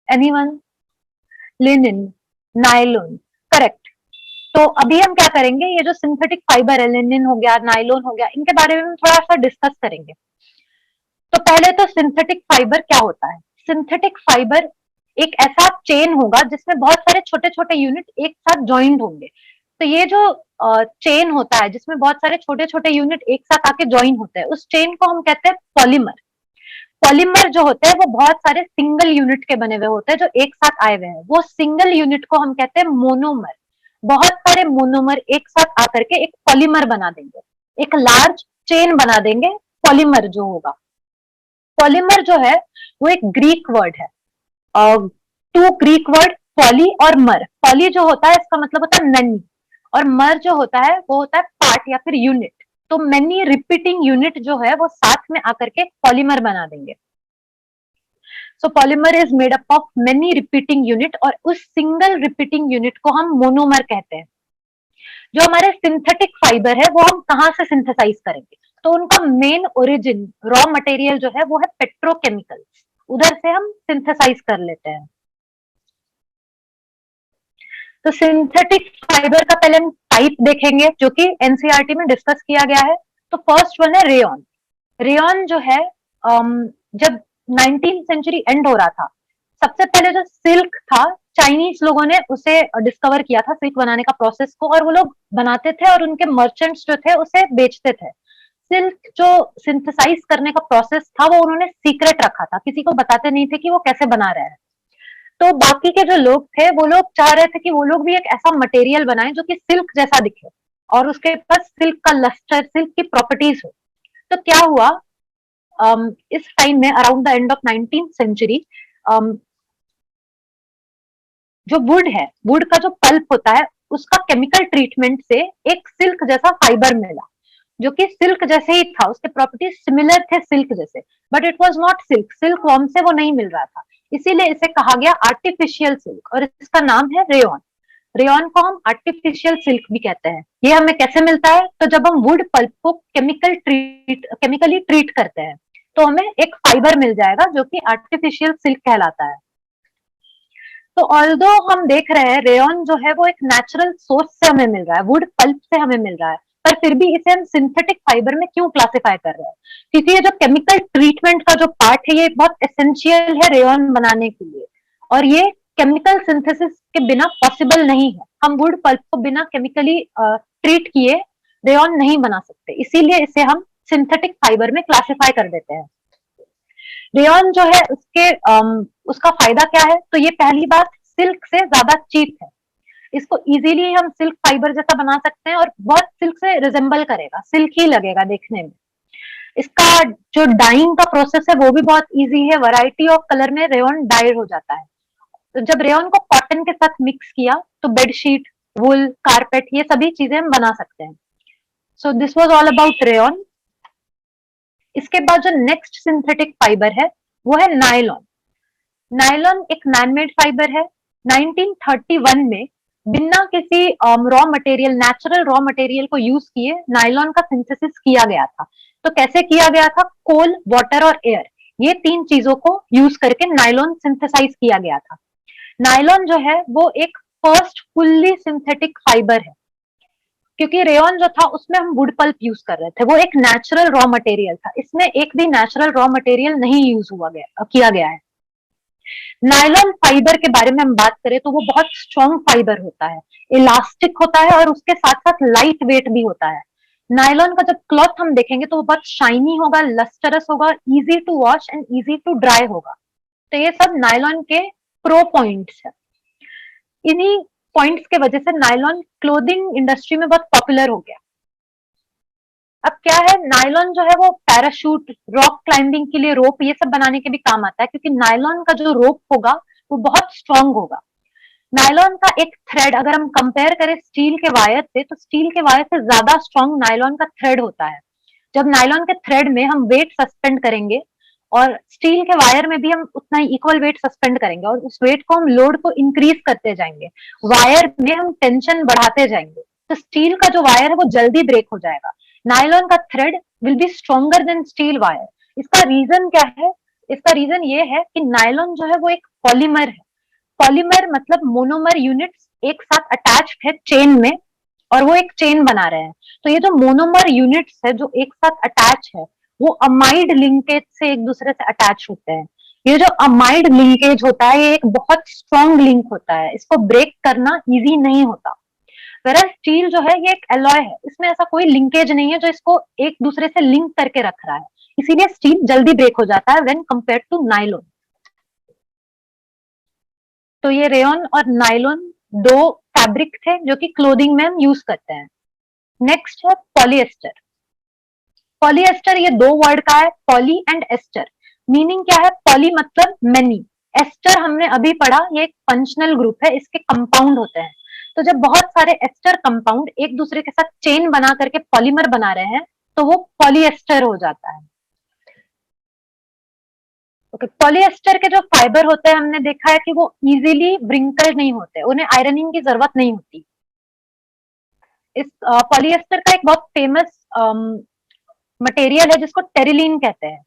एनीवन? Linen, nylon, correct. तो अभी हम क्या करेंगे, ये जो सिंथेटिक फाइबर है, लिनिन हो गया, नायलॉन हो गया, इनके बारे में हम थोड़ा सा डिस्कस करेंगे। तो पहले तो सिंथेटिक फाइबर क्या होता है। सिंथेटिक फाइबर एक ऐसा चेन होगा जिसमें बहुत सारे छोटे छोटे यूनिट एक साथ ज्वाइंट होंगे। तो ये जो चेन होता है जिसमें बहुत सारे छोटे छोटे यूनिट एक साथ आके ज्वाइन होते हैं, उस चेन को हम कहते हैं पॉलीमर। पॉलीमर जो होते हैं वो बहुत सारे सिंगल यूनिट के बने हुए होते हैं जो एक साथ आए हुए हैं, वो सिंगल यूनिट को हम कहते हैं मोनोमर। बहुत सारे मोनोमर एक साथ आकर के एक पॉलीमर बना देंगे, एक लार्ज चेन बना देंगे। पॉलीमर जो होगा, पॉलीमर जो है वो एक ग्रीक वर्ड है, टू ग्रीक वर्ड पॉली और मर। पॉली जो होता है इसका मतलब होता है मैनी, और मर जो होता है वो होता है पार्ट या फिर यूनिट। तो मैनी रिपीटिंग यूनिट जो है वो साथ में आकर के पॉलीमर बना देंगे। So polymer is made up of many repeating unit, और उस सिंगल रिपीटिंग यूनिट को हम मोनोमर कहते हैं। जो हमारे सिंथेटिक फाइबर है वो हम कहाँ से सिंथेसाइज करेंगे, तो उनका मेन ओरिजिन रॉ मटेरियल जो है वो है पेट्रोकेमिकल्स, उधर से हम सिंथेसाइज कर लेते हैं। तो सिंथेटिक फाइबर का पहले हम टाइप देखेंगे जो कि एनसीईआरटी में डिस्कस किया गया है। तो फर्स्ट वन है रेयन। रेयन जो है जब 19th सेंचुरी एंड हो रहा था, सबसे पहले जो सिल्क था चाइनीज लोगों ने उसे डिस्कवर किया था, सिल्क बनाने का प्रोसेस को, और वो लोग बनाते थे और उनके मर्चेंट्स जो थे उसे बेचते थे। सिल्क जो सिंथेसाइज करने का प्रोसेस था वो उन्होंने सीक्रेट रखा था, किसी को बताते नहीं थे कि वो कैसे बना रहे हैं। तो बाकी के जो लोग थे वो लोग चाह रहे थे कि वो लोग भी एक ऐसा मटेरियल बनाएं जो कि सिल्क जैसा दिखे और उसके पास सिल्क का लस्टर, सिल्क की प्रॉपर्टीज हो। तो क्या हुआ, इस टाइम में around the end of 19th century, जो वुड है, वुड का जो पल्प होता है उसका केमिकल ट्रीटमेंट से एक सिल्क जैसा फाइबर मिला, जो कि सिल्क जैसे ही था, उसके प्रॉपर्टीज सिमिलर थे सिल्क जैसे, but it was not silk, silk worm से वो नहीं मिल रहा था। इसीलिए इसे कहा गया आर्टिफिशियल सिल्क, और इसका नाम है रेयन। रेयन को हम आर्टिफिशियल सिल्क भी कहते हैं। ये हमें कैसे मिलता है, तो जब हम वुड पल्प को केमिकली ट्रीट करते हैं तो हमें एक फाइबर मिल जाएगा जो कि आर्टिफिशियल सिल्क कहलाता है। तो ऑल्दो हम देख रहे हैं रेयन जो है वो एक नेचुरल सोर्स से हमें मिल रहा है, वुड पल्प से हमें मिल रहा है, पर फिर भी इसे हम सिंथेटिक फाइबर में क्यों क्लासिफाई कर रहे हैं, क्योंकि ये जो केमिकल ट्रीटमेंट का जो पार्ट है ये बहुत एसेंशियल है रेयन बनाने के लिए, और ये केमिकल सिंथेसिस के बिना पॉसिबल नहीं है। हम वुड पल्प को बिना केमिकली ट्रीट किए रेयन नहीं बना सकते, इसीलिए इसे हम सिंथेटिक फाइबर में क्लासिफाई कर देते हैं। रेयन जो है उसका फायदा क्या है, तो ये पहली बात सिल्क से ज्यादा चीप है। इसको इजीली हम सिल्क फाइबर जैसा बना सकते हैं और बहुत सिल्क से रिजेंबल करेगा, सिल्क ही लगेगा देखने में। इसका जो डाइंग का प्रोसेस है वो भी बहुत इजी है, वैरायटी ऑफ कलर में रेयन डाई हो जाता है। तो जब रेयन को कॉटन के साथ मिक्स किया तो बेडशीट, वुल, कारपेट, ये सभी चीजें हम बना सकते हैं। So this was all about rayon. इसके बाद जो नेक्स्ट सिंथेटिक फाइबर है वो है नायलॉन। नायलॉन एक मैनमेड फाइबर है। 1931 में बिना किसी raw material, natural raw material को यूज किए नायलॉन का सिंथेसिस किया गया था। तो कैसे किया गया था, कोल, वाटर और एयर, ये तीन चीजों को यूज करके नायलॉन सिंथेसाइज किया गया था। नायलॉन जो है वो एक फर्स्ट फुल्ली सिंथेटिक फाइबर है, क्योंकि रेयन जो था उसमें हम वुड पल्प यूज कर रहे थे, वो एक नेचुरल रॉ मटेरियल था, इसमें एक भी नेचुरल रॉ मटेरियल नहीं यूज किया गया है। नायलॉन फाइबर के बारे में हम बात करें तो वो बहुत स्ट्रॉन्ग फाइबर होता है, इलास्टिक होता है और उसके साथ साथ लाइट वेट भी होता है। नायलॉन का जब क्लॉथ हम देखेंगे तो वो बहुत शाइनी होगा, लस्टरस होगा, easy to wash and easy to dry होगा। तो ये सब नायलॉन के प्रो पॉइंट्स है। इन्हीं पॉइंट्स के वजह से नायलॉन क्लोथिंग इंडस्ट्री में बहुत पॉपुलर हो गया। अब क्या है, नायलॉन जो है वो पैराशूट, रॉक क्लाइंबिंग के लिए रोप, ये सब बनाने के भी काम आता है, क्योंकि नायलॉन का जो रोप होगा वो बहुत स्ट्रांग होगा। नायलॉन का एक थ्रेड अगर हम कंपेयर करें स्टील के वायर से, तो स्टील के वायर से ज्यादा स्ट्रांग नायलॉन का थ्रेड होता है। जब नायलॉन के थ्रेड में हम वेट सस्पेंड करेंगे और स्टील के वायर में भी हम उतना ही इक्वल वेट सस्पेंड करेंगे और उस वेट को हम लोड को इंक्रीज करते जाएंगे, वायर में हम टेंशन बढ़ाते जाएंगे, तो स्टील का जो वायर है वो जल्दी ब्रेक हो जाएगा। नायलॉन का thread will be stronger than steel wire. इसका रीजन क्या है, इसका रीजन ये है कि नायलॉन जो है वो एक पॉलीमर है। पॉलीमर मतलब मोनोमर यूनिट्स एक साथ अटैच्ड है चेन में, और वो एक चेन बना रहे हैं। तो ये जो मोनोमर यूनिट्स है जो एक साथ अटैच है वो अमाइड लिंकेज से एक दूसरे से अटैच होते हैं। ये जो अमाइड लिंकेज होता है ये एक बहुत स्ट्रॉन्ग लिंक होता है, इसको ब्रेक करना इजी नहीं होता। वेरएज़ स्टील जो है ये एक एलॉय है, इसमें ऐसा कोई लिंकेज नहीं है जो इसको एक दूसरे से लिंक करके रख रहा है, इसीलिए स्टील जल्दी ब्रेक हो जाता है व्हेन कंपेयर्ड टू नायलॉन। तो ये रेयन और नायलॉन दो फैब्रिक थे जो कि क्लोथिंग में हम यूज करते हैं। नेक्स्ट है पॉलिएस्टर। पॉलिएस्टर ये दो वर्ड का है, पॉली एंड एस्टर। मीनिंग क्या है? पॉली मतलब मेनी, एस्टर हमने अभी पढ़ा ये एक फंक्शनल ग्रुप है, इसके कंपाउंड होते हैं। तो जब बहुत सारे एस्टर कंपाउंड एक दूसरे के साथ चेन बना करके पॉलीमर बना रहे हैं तो वो पॉलिएस्टर हो जाता है। ओके, पॉलिएस्टर के जो फाइबर होते हैं हमने देखा है कि वो इजीली व्रिंकल नहीं होते, उन्हें आयरनिंग की जरूरत नहीं होती। इस पॉलिएस्टर का एक बहुत फेमस मटेरियल है जिसको टेरिलीन कहते हैं।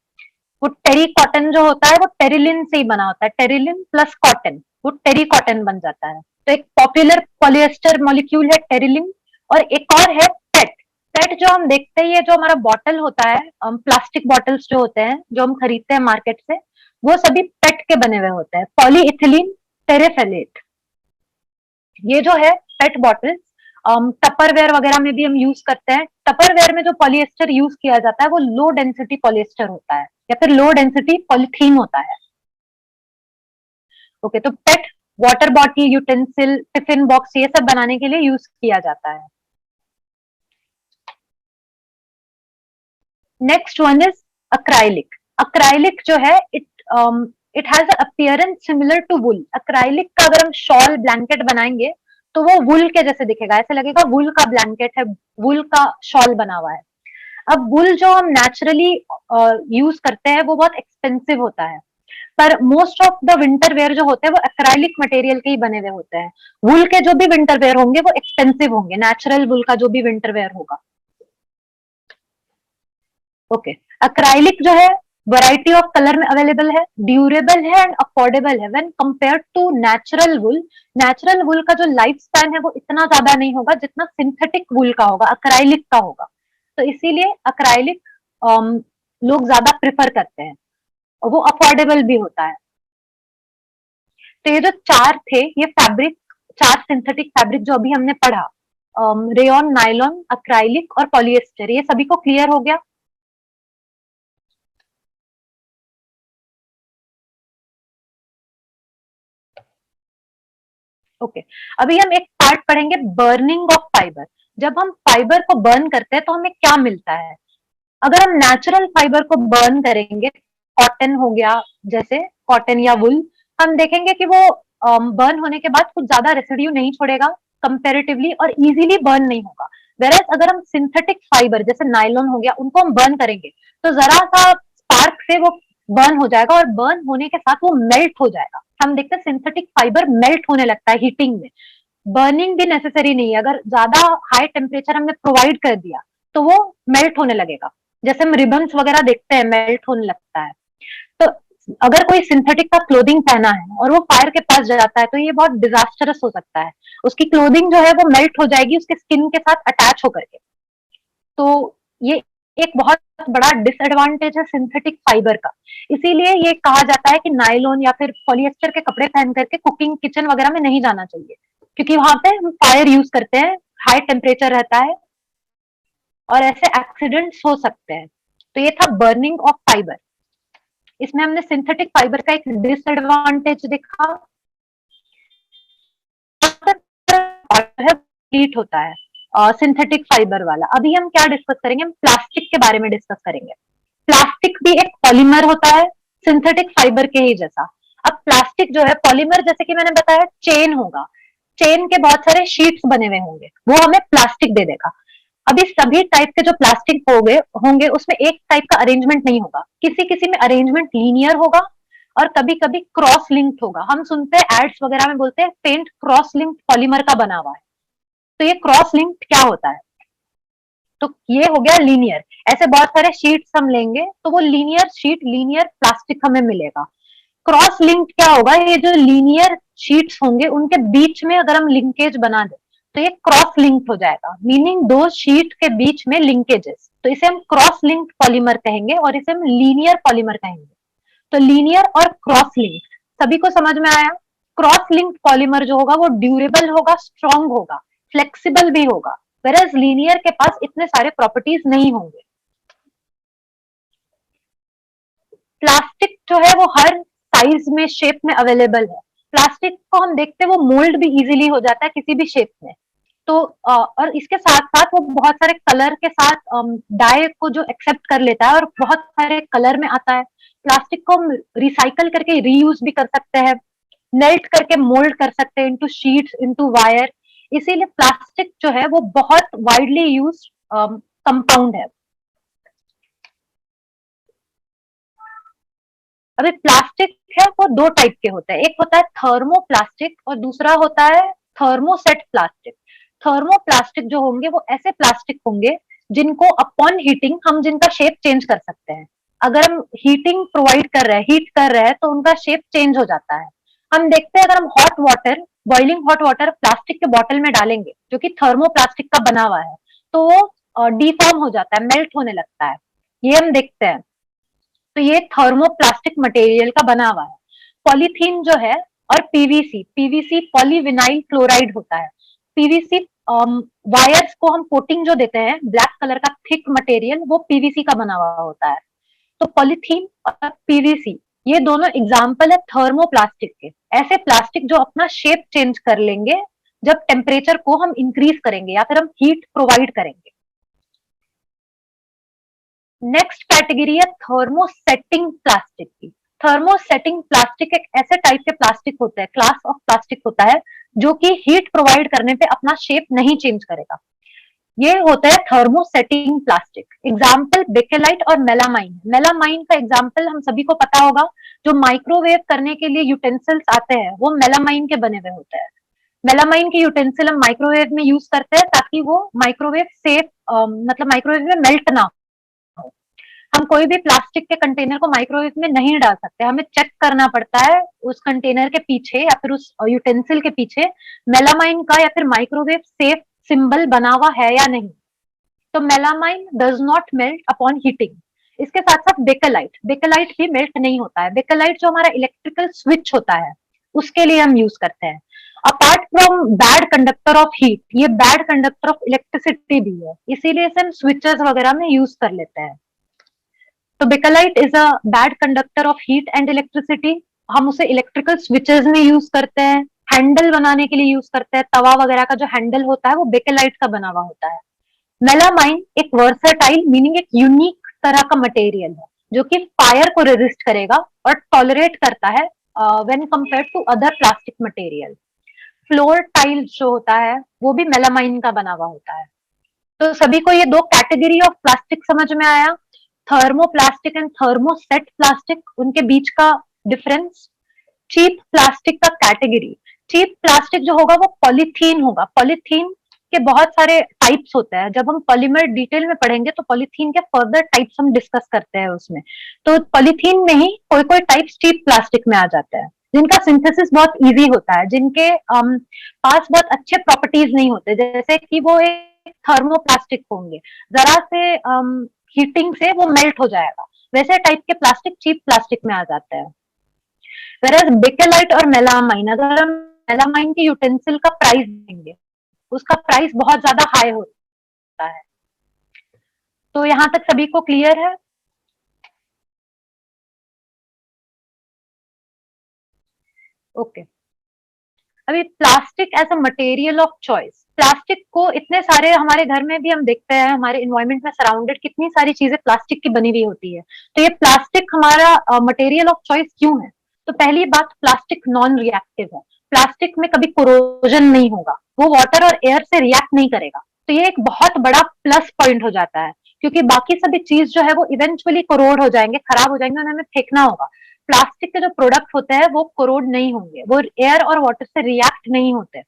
वो टेरी कॉटन जो होता है वो टेरिलिन से ही बना होता है, टेरिलिन प्लस कॉटन, वो टेरी कॉटन बन जाता है। तो एक पॉपुलर पॉलिएस्टर मॉलिक्यूल है टेरिलिन, और एक और है पेट। पेट जो हम देखते हैं, ये जो हमारा बॉटल होता है, प्लास्टिक बॉटल्स जो होते हैं जो हम खरीदते हैं मार्केट से, वो सभी पेट के बने हुए होते हैं, पॉलीइथिलीन टेरेफेलेट। ये जो है पेट बॉटल्स टपरवेयर वगैरह में भी हम यूज करते हैं। टपरवेयर में जो पॉलिएस्टर यूज किया जाता है वो लो डेंसिटी पॉलिएस्टर होता है या फिर लो डेंसिटी पॉलीथीन होता है। ओके, तो PET water bottle, utensil, tiffin box ये सब बनाने के लिए यूज किया जाता है। Next one is acrylic. Acrylic जो है it has appearance similar to wool. Acrylic का अगर हम शॉल ब्लैंकेट बनाएंगे तो वो वुल के जैसे दिखेगा, ऐसे लगेगा वुल का ब्लैंकेट है, वुल का शॉल बना हुआ है। अब वुल जो हम नेचुरली यूज करते हैं वो बहुत एक्सपेंसिव होता है, पर most of the winter wear जो होते हैं वो एक्राइलिक मटेरियल के ही बने हुए होते हैं। वुल के जो भी विंटर वेयर होंगे वो एक्सपेंसिव होंगे, नेचुरल वुल का जो भी विंटर वेयर होगा। ओके, अक्राइलिक जो है वैरायटी ऑफ कलर में अवेलेबल है, ड्यूरेबल है एंड अफोर्डेबल है when compare to natural wool. Natural wool का जो लाइफ स्पैन है वो इतना ज्यादा नहीं होगा जितना सिंथेटिक वुल का होगा, अक्राइलिक का होगा। तो इसीलिए अक्राइलिक लोग ज्यादा प्रेफर करते हैं और वो अफोर्डेबल भी होता है। तो ये जो चार थे, ये फैब्रिक, चार सिंथेटिक फैब्रिक जो अभी हमने पढ़ा, रेयन, नायलॉन, अक्राइलिक और पॉलिएस्टर, ये सभी को क्लियर हो गया। ओके, अभी हम एक पार्ट पढ़ेंगे, बर्निंग ऑफ फाइबर। जब हम फाइबर को बर्न करते हैं तो हमें क्या मिलता है? अगर हम नेचुरल फाइबर को बर्न करेंगे, कॉटन हो गया, जैसे कॉटन या वुल, हम देखेंगे कि वो बर्न होने के बाद कुछ ज्यादा रेसिड्यू नहीं छोड़ेगा कंपेरेटिवली, और इजीली बर्न नहीं होगा। वेरएज अगर हम सिंथेटिक फाइबर जैसे नायलॉन हो गया उनको हम बर्न करेंगे तो जरा सा स्पार्क से वो बर्न हो जाएगा, और बर्न होने के साथ वो मेल्ट हो जाएगा। हम देखते हैं सिंथेटिक फाइबर मेल्ट होने लगता है हीटिंग में। बर्निंग भी नेसेसरी नहीं है, अगर ज्यादा हाई टेम्परेचर हमने प्रोवाइड कर दिया तो वो मेल्ट होने लगेगा, जैसे हम रिबन्स वगैरह देखते हैं मेल्ट होने लगता है। तो अगर कोई सिंथेटिक का क्लोथिंग पहना है और वो फायर के पास जाता है तो ये बहुत डिजास्टरस हो सकता है, उसकी क्लोथिंग जो है वो मेल्ट हो जाएगी उसके स्किन के साथ अटैच होकर के। तो ये एक बहुत बड़ा डिसएडवांटेज है सिंथेटिक फाइबर का। इसीलिए ये कहा जाता है कि नायलॉन या फिर पॉलिएस्टर के कपड़े पहन करके कुकिंग किचन वगैरह में नहीं जाना चाहिए, क्योंकि वहां पे हम फायर यूज करते हैं, हाई टेम्परेचर रहता है और ऐसे एक्सीडेंट्स हो सकते हैं। तो ये था बर्निंग ऑफ फाइबर। इसमें हमने सिंथेटिक फाइबर का एक डिसएडवांटेज देखा, हीट होता है सिंथेटिक फाइबर वाला। अभी हम क्या डिस्कस करेंगे? हम प्लास्टिक के बारे में डिस्कस करेंगे। प्लास्टिक भी एक पॉलीमर होता है सिंथेटिक फाइबर के ही जैसा। अब प्लास्टिक जो है पॉलीमर, जैसे कि मैंने बताया, चेन होगा, चेन के बहुत सारे शीट्स बने हुए होंगे, वो हमें प्लास्टिक दे देगा। अभी सभी टाइप के जो प्लास्टिक होंगे उसमें एक टाइप का अरेंजमेंट नहीं होगा, किसी किसी में अरेंजमेंट लीनियर होगा और कभी कभी क्रॉस लिंक्ड होगा। हम सुनते हैं एड्स वगैरह में बोलते हैं पेंट क्रॉस लिंक्ड पॉलीमर का बना हुआ है। तो ये क्रॉस लिंक्ड क्या होता है? तो ये हो गया लीनियर। ऐसे बहुत सारे शीट्स हम लेंगे तो वो लीनियर शीट, लीनियर प्लास्टिक हमें मिलेगा। क्रॉस लिंक्ड क्या होगा? ये जो लीनियर शीट्स होंगे उनके बीच में अगर हम लिंकेज बना दें तो ये क्रॉस लिंक्ड हो जाएगा, मीनिंग दो शीट के बीच में लिंकेजेस। तो इसे हम क्रॉस लिंक्ड पॉलीमर कहेंगे और इसे हम लीनियर पॉलीमर कहेंगे। तो लीनियर और क्रॉस लिंक, सभी को समझ में आया? क्रॉस लिंक पॉलीमर जो होगा वो ड्यूरेबल होगा, स्ट्रॉन्ग होगा, फ्लेक्सिबल भी होगा, वेरएज लीनियर के पास इतने सारे प्रॉपर्टीज नहीं होंगे। प्लास्टिक जो है वो हर साइज में, शेप में अवेलेबल है। प्लास्टिक को हम देखते हैं वो मोल्ड भी इजीली हो जाता है किसी भी शेप में। तो और इसके साथ साथ वो बहुत सारे कलर के साथ डाई को जो एक्सेप्ट कर लेता है और बहुत सारे कलर में आता है। प्लास्टिक को हम रिसाइकल करके रीयूज भी कर सकते हैं, मेल्ट करके मोल्ड कर सकते हैं इनटू शीट्स, इनटू वायर। इसीलिए प्लास्टिक जो है वो बहुत वाइडली यूज कंपाउंड है। अभी प्लास्टिक है वो दो टाइप के होते हैं, एक होता है थर्मोप्लास्टिक और दूसरा होता है थर्मोसेट प्लास्टिक। थर्मोप्लास्टिक जो होंगे वो ऐसे प्लास्टिक होंगे जिनको अपॉन हीटिंग हम जिनका शेप चेंज कर सकते हैं। अगर हम हीटिंग प्रोवाइड कर रहे हैं, हीट कर रहे हैं, तो उनका शेप चेंज हो जाता है। हम देखते हैं अगर हम hot water, boiling hot water plastic के बॉटल में डालेंगे जो कि थर्मोप्लास्टिक का बना हुआ है, तो वो डिफॉर्म हो जाता है, मेल्ट होने लगता है। ये हम देखते हैं। तो ये थर्मोप्लास्टिक मटेरियल का बना हुआ है। पॉलीथीन जो है और पीवीसी, पीवीसी पॉलीविनाइल क्लोराइड होता है। पीवीसी वायर्स को हम कोटिंग जो देते हैं, ब्लैक कलर का थिक मटेरियल, वो पीवीसी का बना हुआ होता है। तो पॉलीथीन और पीवीसी ये दोनों एग्जाम्पल है थर्मोप्लास्टिक के। ऐसे प्लास्टिक जो अपना शेप चेंज कर लेंगे जब टेम्परेचर को हम इंक्रीज करेंगे या फिर हम हीट प्रोवाइड करेंगे। नेक्स्ट कैटेगरी है थर्मोसेटिंग प्लास्टिक की। थर्मोसेटिंग प्लास्टिक एक ऐसे टाइप के प्लास्टिक होते हैं, क्लास ऑफ प्लास्टिक होता है जो कि हीट प्रोवाइड करने पे अपना शेप नहीं चेंज करेगा। ये होता है थर्मोसेटिंग प्लास्टिक। एग्जाम्पल बेकेलाइट और मेलामाइन। मेलामाइन का एग्जाम्पल हम सभी को पता होगा, जो माइक्रोवेव करने के लिए यूटेंसिल्स आते हैं वो मेलामाइन के बने हुए होते हैं। मेलामाइन के यूटेंसिल हम माइक्रोवेव में यूज करते हैं ताकि वो माइक्रोवेव सेफ, मतलब माइक्रोवेव में मेल्ट ना हो। हम कोई भी प्लास्टिक के कंटेनर को माइक्रोवेव में नहीं डाल सकते, हमें चेक करना पड़ता है उस कंटेनर के पीछे या फिर उस यूटेंसिल के पीछे मेलामाइन का या फिर माइक्रोवेव सेफ सिंबल बना हुआ है या नहीं। तो melamine does not melt upon heating. इसके साथ साथ बेकेलाइट, बेकेलाइट भी मेल्ट नहीं होता है। बेकेलाइट जो हमारा इलेक्ट्रिकल स्विच होता है उसके लिए हम यूज करते हैं। Apart from bad conductor of heat, ये बैड कंडक्टर ऑफ इलेक्ट्रिसिटी भी है, इसीलिए इसे हम स्विचेस वगैरह में यूज कर लेते हैं। तो bakelite is a bad conductor of heat and electricity. हम उसे इलेक्ट्रिकल स्विचेस में यूज करते हैं, हैंडल बनाने के लिए यूज करते हैं। तवा वगैरह का जो हैंडल होता है वो बेकेलाइट का बना हुआ होता है। मेलामाइन एक वर्सेटाइल मीनिंग एक यूनिक तरह का मटेरियल है जो कि फायर को रेजिस्ट करेगा और टॉलरेट करता है when compare to other plastic material. Floor tile जो होता है वो भी मेलामाइन का बना हुआ होता है। तो सभी को ये दो कैटेगरी ऑफ प्लास्टिक समझ में आया, थर्मोप्लास्टिक एंड थर्मोसेट प्लास्टिक, उनके बीच का डिफरेंस। चीप प्लास्टिक का कैटेगरी, चीप प्लास्टिक जो होगा वो पॉलीथीन होगा। पॉलीथीन के बहुत सारे टाइप्स होते हैं, जब हम पॉलीमर डिटेल में पढ़ेंगे तो पॉलीथीन के फर्दर टाइप्स हम डिस्कस करते हैं उसमें। तो पॉलीथीन में ही कोई कोई टाइप्स चीप प्लास्टिक में आ जाते हैं जिनका सिंथेसिस बहुत इजी होता है, जिनके पास बहुत अच्छे प्रॉपर्टीज नहीं होते, जैसे कि वो एक थर्मोप्लास्टिक होंगे, जरा से हीटिंग से वो मेल्ट हो जाएगा। वैसे टाइप के प्लास्टिक चीप प्लास्टिक में आ जाते हैं। वेरएज बेकेलाइट और मेलामाइन, अगर हम मेलामाइन के यूटेंसिल का प्राइस देंगे उसका प्राइस बहुत ज्यादा हाई होता है। तो यहाँ तक सभी को क्लियर है? ओके। अभी plastic as a material of choice. Plastic को इतने सारे हमारे घर में भी हम देखते हैं, हमारे इन्वायरमेंट में सराउंडेड कितनी सारी चीजें प्लास्टिक की बनी हुई होती है। तो ये प्लास्टिक हमारा मटेरियल ऑफ चॉइस क्यों है? तो पहली बात, प्लास्टिक नॉन रिएक्टिव है। प्लास्टिक में कभी कोरोजन नहीं होगा, वो वाटर और एयर से रिएक्ट नहीं करेगा। तो ये एक बहुत बड़ा प्लस पॉइंट हो जाता है, क्योंकि बाकी सभी चीज जो है वो इवेंचुअली कोरोड हो जाएंगे, खराब हो जाएंगे, उन्हें हमें फेंकना होगा। प्लास्टिक के जो प्रोडक्ट होते हैं वो कोरोड नहीं होंगे, वो एयर और वाटर से रिएक्ट नहीं होते।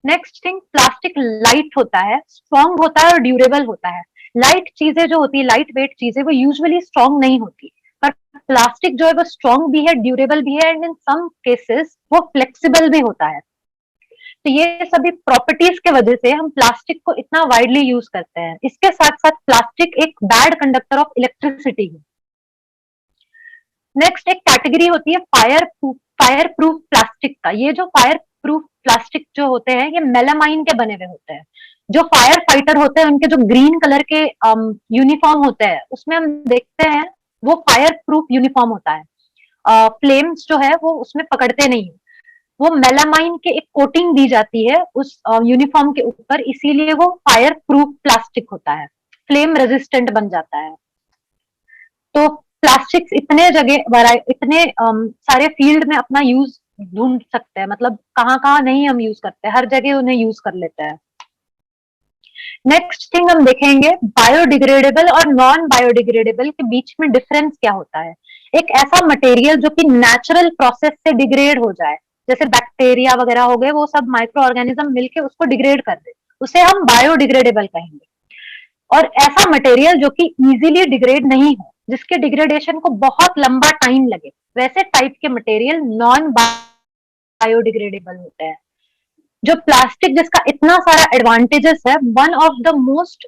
नेक्स्ट थिंग, प्लास्टिक लाइट होता है, स्ट्रॉन्ग होता है और ड्यूरेबल होता है। लाइट चीजें जो होती है, लाइट वेट चीजें, वो यूजुअली स्ट्रॉन्ग नहीं होती, पर प्लास्टिक जो है वो स्ट्रॉन्ग भी है, ड्यूरेबल भी है, एंड इन सम केसेस वो फ्लेक्सिबल भी होता है। तो ये सभी प्रॉपर्टीज के वजह से हम प्लास्टिक को इतना वाइडली यूज करते हैं। इसके साथ साथ प्लास्टिक एक बैड कंडक्टर ऑफ इलेक्ट्रिसिटी है। नेक्स्ट एक कैटेगरी होती है फायर प्रूफ प्लास्टिक का। ये जो फायर प्रूफ प्लास्टिक जो होते हैं ये मेलामाइन के बने हुए होते हैं। जो फायर फाइटर होते हैं उनके जो ग्रीन कलर के यूनिफॉर्म होते हैं उसमें हम देखते हैं वो फायर प्रूफ यूनिफॉर्म होता है। फ्लेम्स जो है वो उसमें पकड़ते नहीं है। वो मेलामाइन के एक कोटिंग दी जाती है उस यूनिफॉर्म के ऊपर, इसीलिए वो फायर प्रूफ प्लास्टिक होता है, फ्लेम रेजिस्टेंट बन जाता है। तो प्लास्टिक्स इतने जगह इतने सारे फील्ड में अपना यूज ढूंढ सकते हैं, मतलब कहाँ कहाँ नहीं हम यूज करते, हर जगह उन्हें यूज कर लेते हैं। नेक्स्ट थिंग हम देखेंगे बायोडिग्रेडेबल और नॉन बायोडिग्रेडेबल के बीच में डिफरेंस क्या होता है। एक ऐसा मटेरियल जो कि नेचुरल प्रोसेस से डिग्रेड हो जाए, जैसे बैक्टीरिया वगैरह हो गए, वो सब माइक्रो ऑर्गेनिज्म मिलके उसको डिग्रेड कर दे, उसे हम बायोडिग्रेडेबल कहेंगे। और ऐसा मटेरियल जो कि इजीली डिग्रेड नहीं हो, जिसके डिग्रेडेशन को बहुत लंबा टाइम लगे, वैसे टाइप के मटेरियल नॉन बायोडिग्रेडेबल होते हैं। जो प्लास्टिक जिसका इतना सारा एडवांटेजेस है, one of the most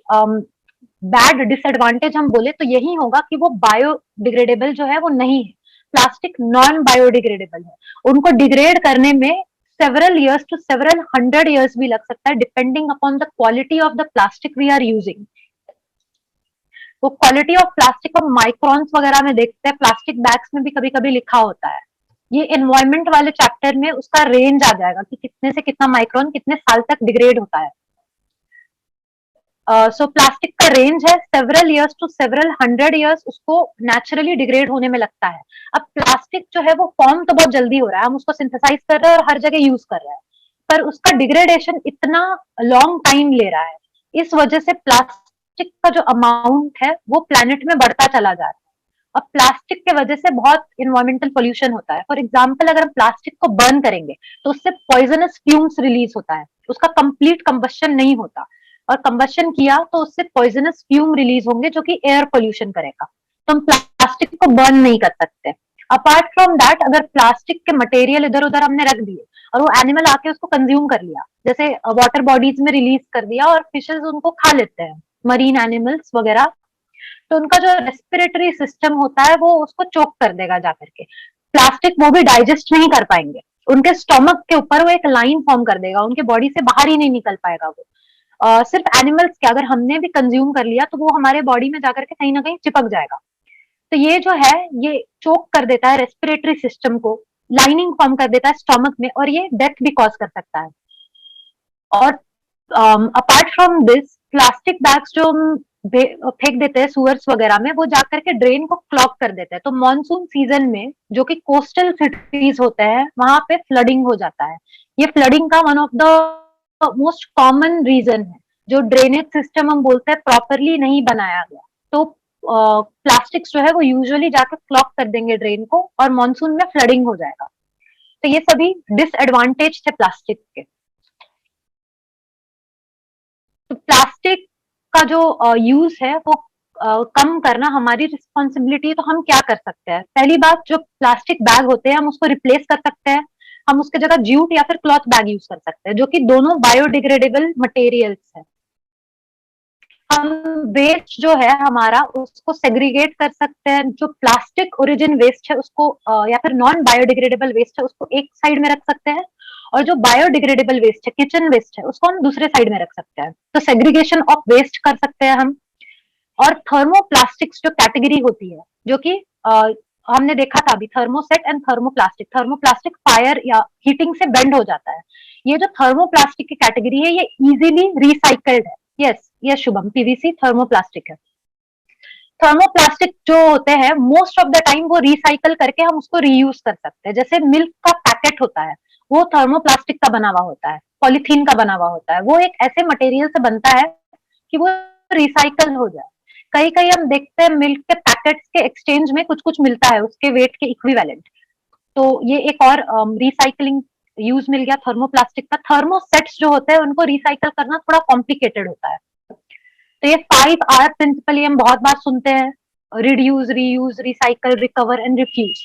bad disadvantage हम बोले तो यही होगा कि वो बायोडिग्रेडेबल जो है वो नहीं है। प्लास्टिक नॉन बायोडिग्रेडेबल है, उनको डिग्रेड करने में several years to several 100 years भी लग सकता है, depending upon the quality of the plastic we are using. वो क्वालिटी ऑफ प्लास्टिक को माइक्रॉन्स वगैरह में देखते हैं, प्लास्टिक बैग्स में भी कभी कभी लिखा होता है। ये एनवायरमेंट वाले चैप्टर में उसका रेंज आ जाएगा कि कितने से कितना माइक्रोन कितने साल तक डिग्रेड होता है। सो प्लास्टिक का रेंज है several years to several 100 years उसको नेचुरली डिग्रेड होने में लगता है। अब प्लास्टिक जो है वो फॉर्म तो बहुत जल्दी हो रहा है, हम उसको सिंथेसाइज कर रहे हैं और हर जगह यूज कर रहे हैं, पर उसका डिग्रेडेशन इतना लॉन्ग टाइम ले रहा है। इस वजह से प्लास्टिक का जो अमाउंट है वो प्लैनेट में बढ़ता चला जा रहा है। अब प्लास्टिक के वजह से बहुत इन्वायरमेंटल पोल्यूशन होता है। फॉर एग्जाम्पल अगर हम प्लास्टिक को बर्न करेंगे तो उससे पॉइजनस फ्यूम्स रिलीज होता है, उसका कंप्लीट कंबशन नहीं होता, और कंबशन किया तो उससे पॉइजनस फ्यूम रिलीज होंगे जो कि एयर पोल्यूशन करेगा। तो हम प्लास्टिक को बर्न नहीं कर सकते। अपार्ट फ्रॉम दैट, अगर प्लास्टिक के मटेरियल इधर उधर हमने रख दिए और वो एनिमल आके उसको कंज्यूम कर लिया, जैसे वाटर बॉडीज में रिलीज कर दिया और फिशेज उनको खा लेते हैं, मरीन एनिमल्स वगैरह, तो उनका जो रेस्पिरेटरी सिस्टम होता है वो उसको चोक कर देगा जाकर के। प्लास्टिक वो भी डाइजेस्ट नहीं कर पाएंगे, उनके स्टोमक के ऊपर वो एक लाइन फॉर्म कर देगा, उनके बॉडी से बाहर ही नहीं निकल पाएगा वो। सिर्फ एनिमल्स के अगर हमने भी कंज्यूम कर लिया तो वो हमारे बॉडी में जाकर के कहीं ना कहीं चिपक जाएगा। तो ये जो है ये चोक कर देता है रेस्पिरेटरी सिस्टम को, लाइनिंग फॉर्म कर देता है स्टोमक में, और ये डेथ भी कॉज कर सकता है। और apart from this, plastic bags जो हम फेंक देते हैं सुअर्स वगैरह में, वो जाकर के ड्रेन को क्लॉग कर देते हैं। तो मॉनसून सीजन में जो कि कोस्टल सिटीज होते हैं वहां पे फ्लडिंग हो जाता है। ये फ्लडिंग का one of the most common reason है। जो ड्रेनेज सिस्टम हम बोलते हैं प्रॉपरली नहीं बनाया गया, तो प्लास्टिक्स जो है वो यूजुअली जाकर क्लॉग कर देंगे ड्रेन को और मॉनसून में फ्लडिंग हो जाएगा। तो ये सभी डिसएडवांटेज थे प्लास्टिक के। तो प्लास्टिक का जो यूज है वो कम करना हमारी रिस्पॉन्सिबिलिटी है। तो हम क्या कर सकते हैं? पहली बात, जो प्लास्टिक बैग होते हैं हम उसको रिप्लेस कर सकते हैं। हम उसके जगह जूट या फिर क्लॉथ बैग यूज कर सकते हैं, जो कि दोनों बायोडिग्रेडेबल मटेरियल्स है। हम वेस्ट जो है हमारा उसको सेग्रीगेट कर सकते हैं। जो प्लास्टिक ओरिजिन वेस्ट है उसको या फिर नॉन बायोडिग्रेडेबल वेस्ट है उसको एक साइड में रख सकते हैं, और जो बायोडिग्रेडेबल वेस्ट है, किचन वेस्ट है, उसको हम दूसरे साइड में रख सकते हैं। तो सेग्रीगेशन ऑफ वेस्ट कर सकते हैं हम। और थर्मोप्लास्टिक्स जो कैटेगरी होती है, जो कि हमने देखा था अभी, thermoset and thermoplastic. Thermoplastic fire या हीटिंग से बेंड हो जाता है। ये जो थर्मोप्लास्टिक की कैटेगरी है ये इजीली रिसाइकल्ड है। Yes yes Shubham, PVC thermoplastic है। थर्मोप्लास्टिक जो होते हैं मोस्ट ऑफ द टाइम वो रिसाइकल करके हम उसको रीयूज कर सकते हैं। जैसे मिल्क का पैकेट होता है वो थर्मोप्लास्टिक का बना हुआ होता है, पॉलिथीन का बना हुआ होता है। वो एक ऐसे मटेरियल से बनता है कि वो रिसाइकल हो जाए। कहीं कहीं हम देखते हैं मिल्क के पैकेट्स के एक्सचेंज में कुछ कुछ मिलता है उसके वेट के इक्विवेलेंट। तो ये एक और रिसाइकलिंग यूज मिल गया थर्मोप्लास्टिक का। थर्मोसेट्स जो होते हैं उनको रिसाइकल करना थोड़ा कॉम्प्लिकेटेड होता है। तो ये 5R प्रिंसिपल हम बहुत बार सुनते हैं, reduce, reuse, recycle, recover and refuse.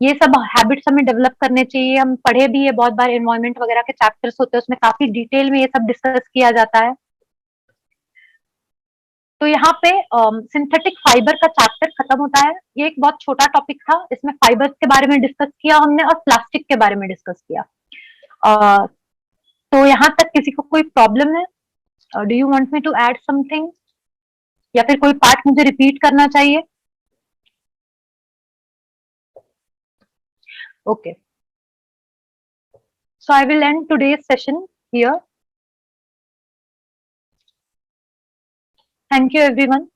ये सब हैबिट्स हमें डेवलप करने चाहिए। हम पढ़े भी है बहुत बार, एनवायरमेंट वगैरह के चैप्टर्स होते हैं उसमें काफी डिटेल में ये सब डिस्कस किया जाता है। तो यहाँ पे सिंथेटिक फाइबर का चैप्टर खत्म होता है। ये एक बहुत छोटा टॉपिक था, इसमें फाइबर्स के बारे में डिस्कस किया हमने और प्लास्टिक के बारे में डिस्कस किया। तो यहाँ तक किसी को कोई प्रॉब्लम है? Do you want me to add something, या फिर कोई पार्ट मुझे रिपीट करना चाहिए? Okay, so I will end today's session here. Thank you everyone.